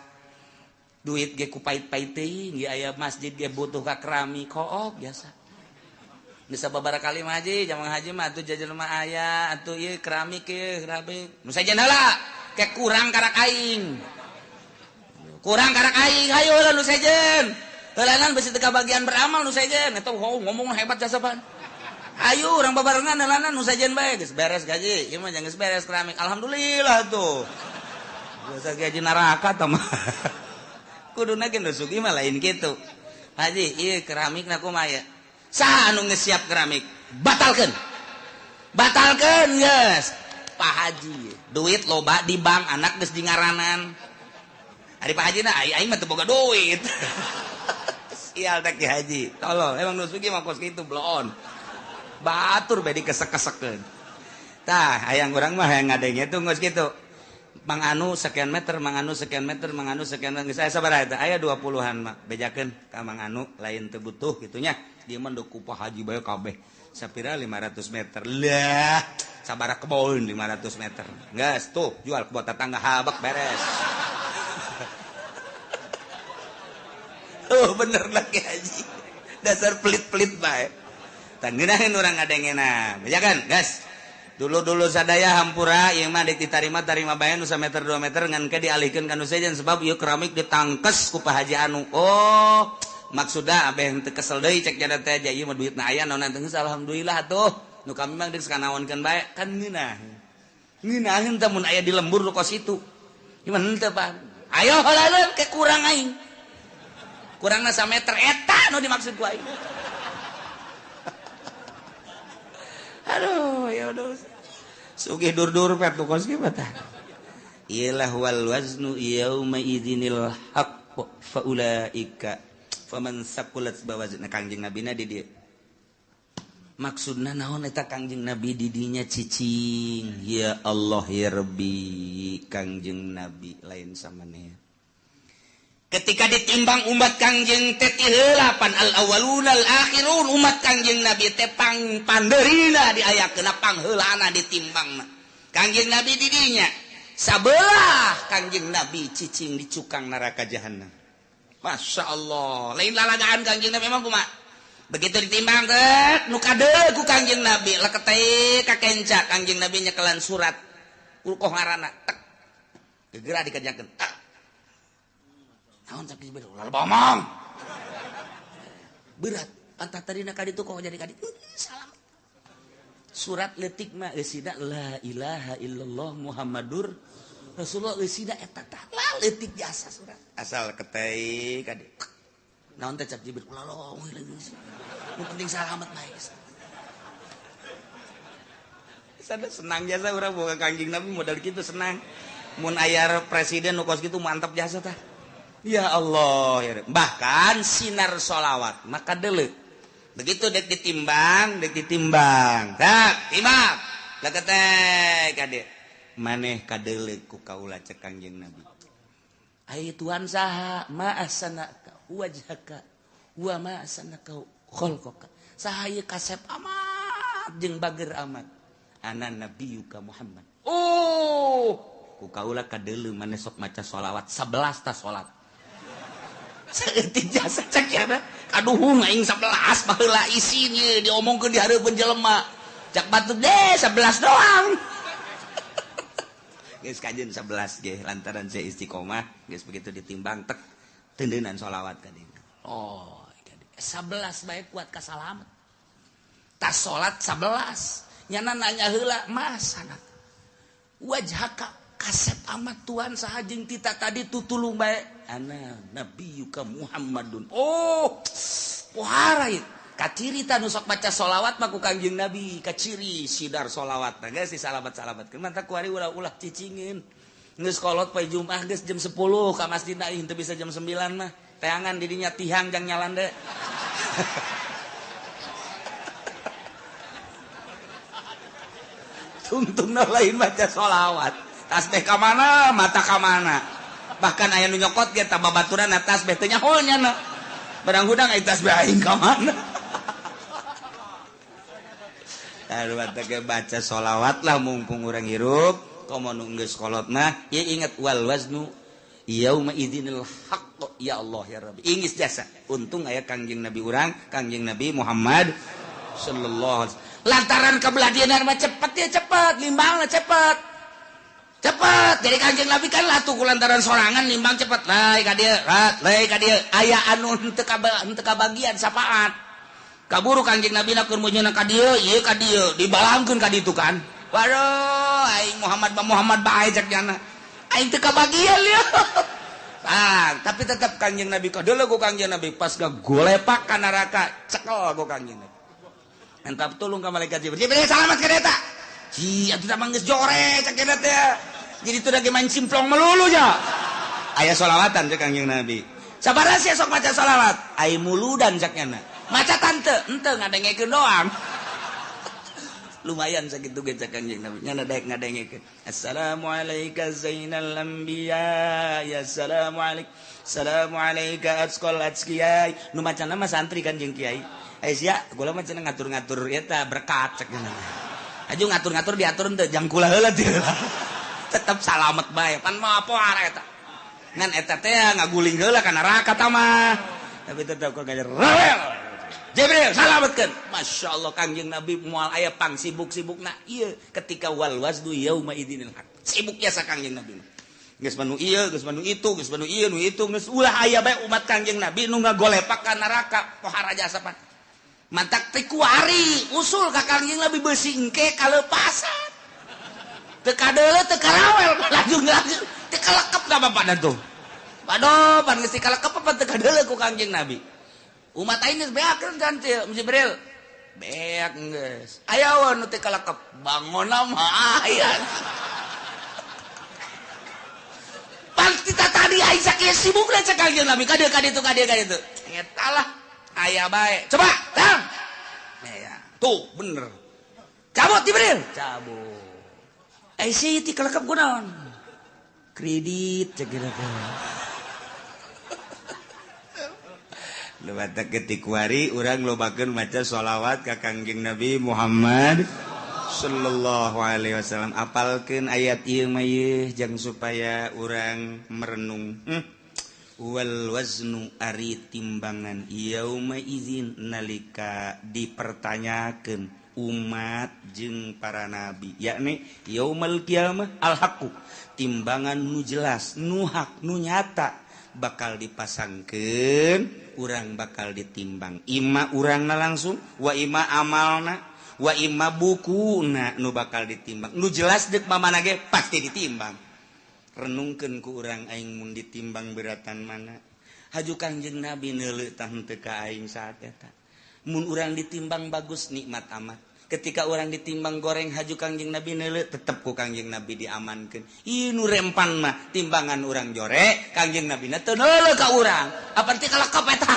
duit ge ku pait-pait teuing ge aya masjid ge butuh ka keramik koop biasa bisa babara kali haji jamaah haji mah atuh jajan mah aya atuh ieu keramik nu sajen heula kek kurang karak aing hayu heula nu sajen heulanan bisi teu bagian beramal nu sajen eta ngomong hebat jasapan ayo urang babarengan heulanan nu sajen bae geus beres gaji ieu mah geus beres keramik alhamdulillah tuh biasa gaji neraka tah mah kuduna ge nu sugi mah lain kitu haji ieu keramikna kumaha ya saha anu geus siap keramik batalkeun geus Pak Haji duit loba di bank anak geus di ngaranan ari Pak Haji na aing mah teu boga duit sial teh Ki Haji tolong emang nu sugi mah kos kitu bloon batur bae dikesek-kesekeun tah hayang urang mah hayang ngadenge tuh geus kitu Mang anu sekian meter geus aya sabaraha eta aya 20-an mah bejakeun ka Mang Anu lain teu butuh kitu nya dieu mah deuk ku Pak Haji bae kabeh sapira 500 meter lah sabaraha kebon 500 meter geus tuh jual ke buat tetangga habak beres oh bener lagi Haji dasar pelit-pelit bae tah ngeunaheun urang ngadengena bejakeun geus dulu sadaya hampura ieu mah deuk ditarima bae nu 1 meter 2 meter ngan ke dialihkeun ka nu sejen sebab ieu keramik ditangkes ku Pak Haji Anu oh maksudna abeh teu kesel deui cek jada teh aja ieu mah duitna aya naon teh alhamdulillah atuh nu kami mah deuk sakanaonkeun bae kan ngeunaheun teh mun aya di lembur nu kos itu ieu mah henteu Pak ayo heula ke kurang aing kurangna 1 meter eta nu dimaksud ku aing aduh ya udah sugih dur-dur pet nu kos kieu tah iyalah wal waznu yauma idzinil haqq fa ulaika faman saqulat bawazna Kangjeng Nabi na di dieu maksudna naon eta Kangjeng Nabi di dinya cicing ya Allah ya Rabbi Kangjeng Nabi lain samaneh ketika ditimbang umat Kangjeng teh ti heula pan al awwalun al akhirun umat Kangjeng Nabi teh pandeurina diayakeun pangheulana ditimbangna Kangjeng Nabi di dinya sabelah Kangjeng Nabi cicing di cukang neraka jahanam Masya Allah lain lalagaan Kangjeng Nabi memang kumaha begitu ditimbang teh nu kadeu ku Kangjeng Nabi leket teh ka kenca Kangjeng Nabi nyekelan surat ulkoh ngaranna tek gegera dikerjakeun tak naon cak dibero lalu bomong berat antah tadina ka ditu kok jadi ka ditu salam surat leutik mah eusina la ilaha illallah muhammadur rasulullah eusina eta tah leutik jasa surat asal ketei ka ditu naon teh cak dibero lalu nu penting salamet bae sada senang jasa urang boga Kangjeng Nabi modal kitu senang mun aya presiden nu kos kitu mantap jasa tah ya Allah ya bahkan sinar sholawat maka deuleu begitu dek ditimbang tak timbang leket teh ka dieu maneh kadeuleu ku kaula cek Kangjeng Nabi ai Tuhan saha ma ahsanaka wajhaka wa ma ahsanaka khalqaka saha ieu kasep amat jeung bager amat ana nabiyuka Muhammad oh ku kaula kadeuleu maneh sok maca sholawat 11 ta salat saeutik jasa cek ya kaduhung aing 11 baheula isinya diomongkeun di hareupeun jelema cak batur deh 11 doang geus kajeun 11 ge lantaran saya istiqomah geus begitu ditimbang tek teundeunan sholawat ka dieu oh 11 bae kuat ka salamet tas salat 11 nyana nanya heula masana wajhaka kasep amat Tuhan saha jeung tita tadi tutulung bae ana nabiyuka Muhammadun oh pohara ieu kaciri tanu sok baca sholawat mah ku Kangjeng Nabi kaciri sidar sholawat tah geus disalabat-salabatkeun mantap ku ari ulah-ulah cicingeun geus kolot poe Jumat geus jam 10 ka masjidna ih teu bisa jam 9 mah teangan di dinya tihang jang nyalan deui tungtungna lain baca sholawat tasbih ka mana mata ka mana bahkan aya nu nyokot ge tah babaturan tasbih teh nyaho nya barang hudang aya tasbih aing ka mana lalu teh baca sholawat lah mumpung urang hirup komo nu geus kolot mah ieu inget wal waznu yauma idzinil haqq ya Allah ya Rabbi ingis jasa untung aya Kangjeng Nabi urang Kangjeng Nabi Muhammad sallallahu lantaran kebladianan mah cepet ya cepet limbang lah cepet jadi Kanjeng Nabi kan lah tuh lantaran sorangan limbang cepet lai ka dieu aya anu teu kabagian sapaat kaburu Kanjeng Nabi na keur mujuna ka dieu ieu ka dieu dibalangkeun ka ditu kan waduh aing Muhammad bae cek jana aing teu kabagian ya tapi tetap Kanjeng Nabi kadeuleu ku Kanjeng Nabi pas gagolepak ka neraka cekel ku Kanjeng Nabi entap tulung ka malaikat Jibril salamet ka eta ci atuh mah geus jore cek eta teh jadi itu lagi main simplong melulu ya aya sholawatan cek Kanjeng Nabi sabaraha sia sok maca sholawat ai muludan cek nya maca tante henteu ngadengekeun doang lumayan sakitu ge cek Kanjeng Nabi nya daek ngadengekeun assalamualaikum zainal anbiya ya assalamu alayka atqal atqiyai nu macana mah santri kan jeung kiai sia gula mah cenah ngatur-ngatur eta berkat cek nya aju ngatur-ngatur diatur teu jang kula heula teh tetap salamet bae pan mah poar eta ngan eta teh ngaguling heula ka neraka tah mah tapi tetap kok ngajar rewel Jibril salametkeun masyaallah Kanjeng Nabi moal aya pang sibuk-sibukna ieu ketika wal wasdu yauma idinil haq sibuk ya sa Kanjeng Nabi geus manu ieu geus manu itu geus manu ieu nu itu geus ulah aya bae umat Kanjeng Nabi nu ngagolepak ka neraka pohar aja sapan mantak teh kuari usul ka Kanjeng Nabi beusi engke kalepasan teu kadeuleu teu karawel lanjut teu kalekep ka bapak tuh waduh pan geus kalekep apa teu kadeuleu ku Kanjeng Nabi umat aing geus beakeun kan Jibril beak geus aya wae nu teu kalekep bangonna mah aya pan kita tadi aing sakieu sibukna cek Kanjeng Nabi ka dieu eta lah aya bae coba tang ya tuh bener cabut Jibril cabut sih ti kalekep kunaon kredit cek kira teh lewat ketik wari urang lobakeun maca sholawat ka Kanjeng Nabi Muhammad sallallahu alaihi wasallam apalkeun ayat ieu mah ieu jang supaya urang merenung wal waznu ari timbangan yauma izin nalika dipertanyakeun umat jeung para nabi yakni yaumal qiyamah al haqu timbangan nu jelas nu hak nu nyata bakal dipasangkeun urang bakal ditimbang ima urangna langsung wa ima amalna wa ima bukuna nu bakal ditimbang nu jelas deuk mamana ge pasti ditimbang renungkeun ku urang aing mun ditimbang beratan mana haju Kanjeng Nabi neuleuh tah henteu ka aing saat eta mun urang ditimbang bagus nikmat amat ketika orang ditimbang goreng haju Kanjeng Nabi neuleuh tetep ku Kanjeng Nabi diamankeun ieu nu rempan mah timbangan urang jore Kanjeng Nabi na teu neuleuh ka urang apa teh kalekep eta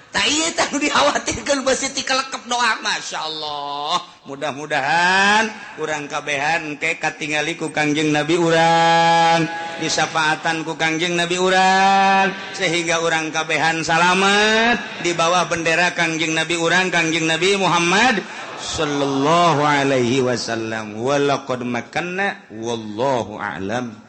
tah ieu tah nu dikhawatirkeun beusi ti kalekep doang masyaallah mudah-mudahan urang kabehan engke katingali ku Kanjeng Nabi urang disafaatan ku Kanjeng Nabi urang sehingga urang kabehan salamet di bawah bendera Kanjeng Nabi urang Kanjeng Nabi Muhammad sallallahu alaihi wasallam walaqad makanna wallahu a'lam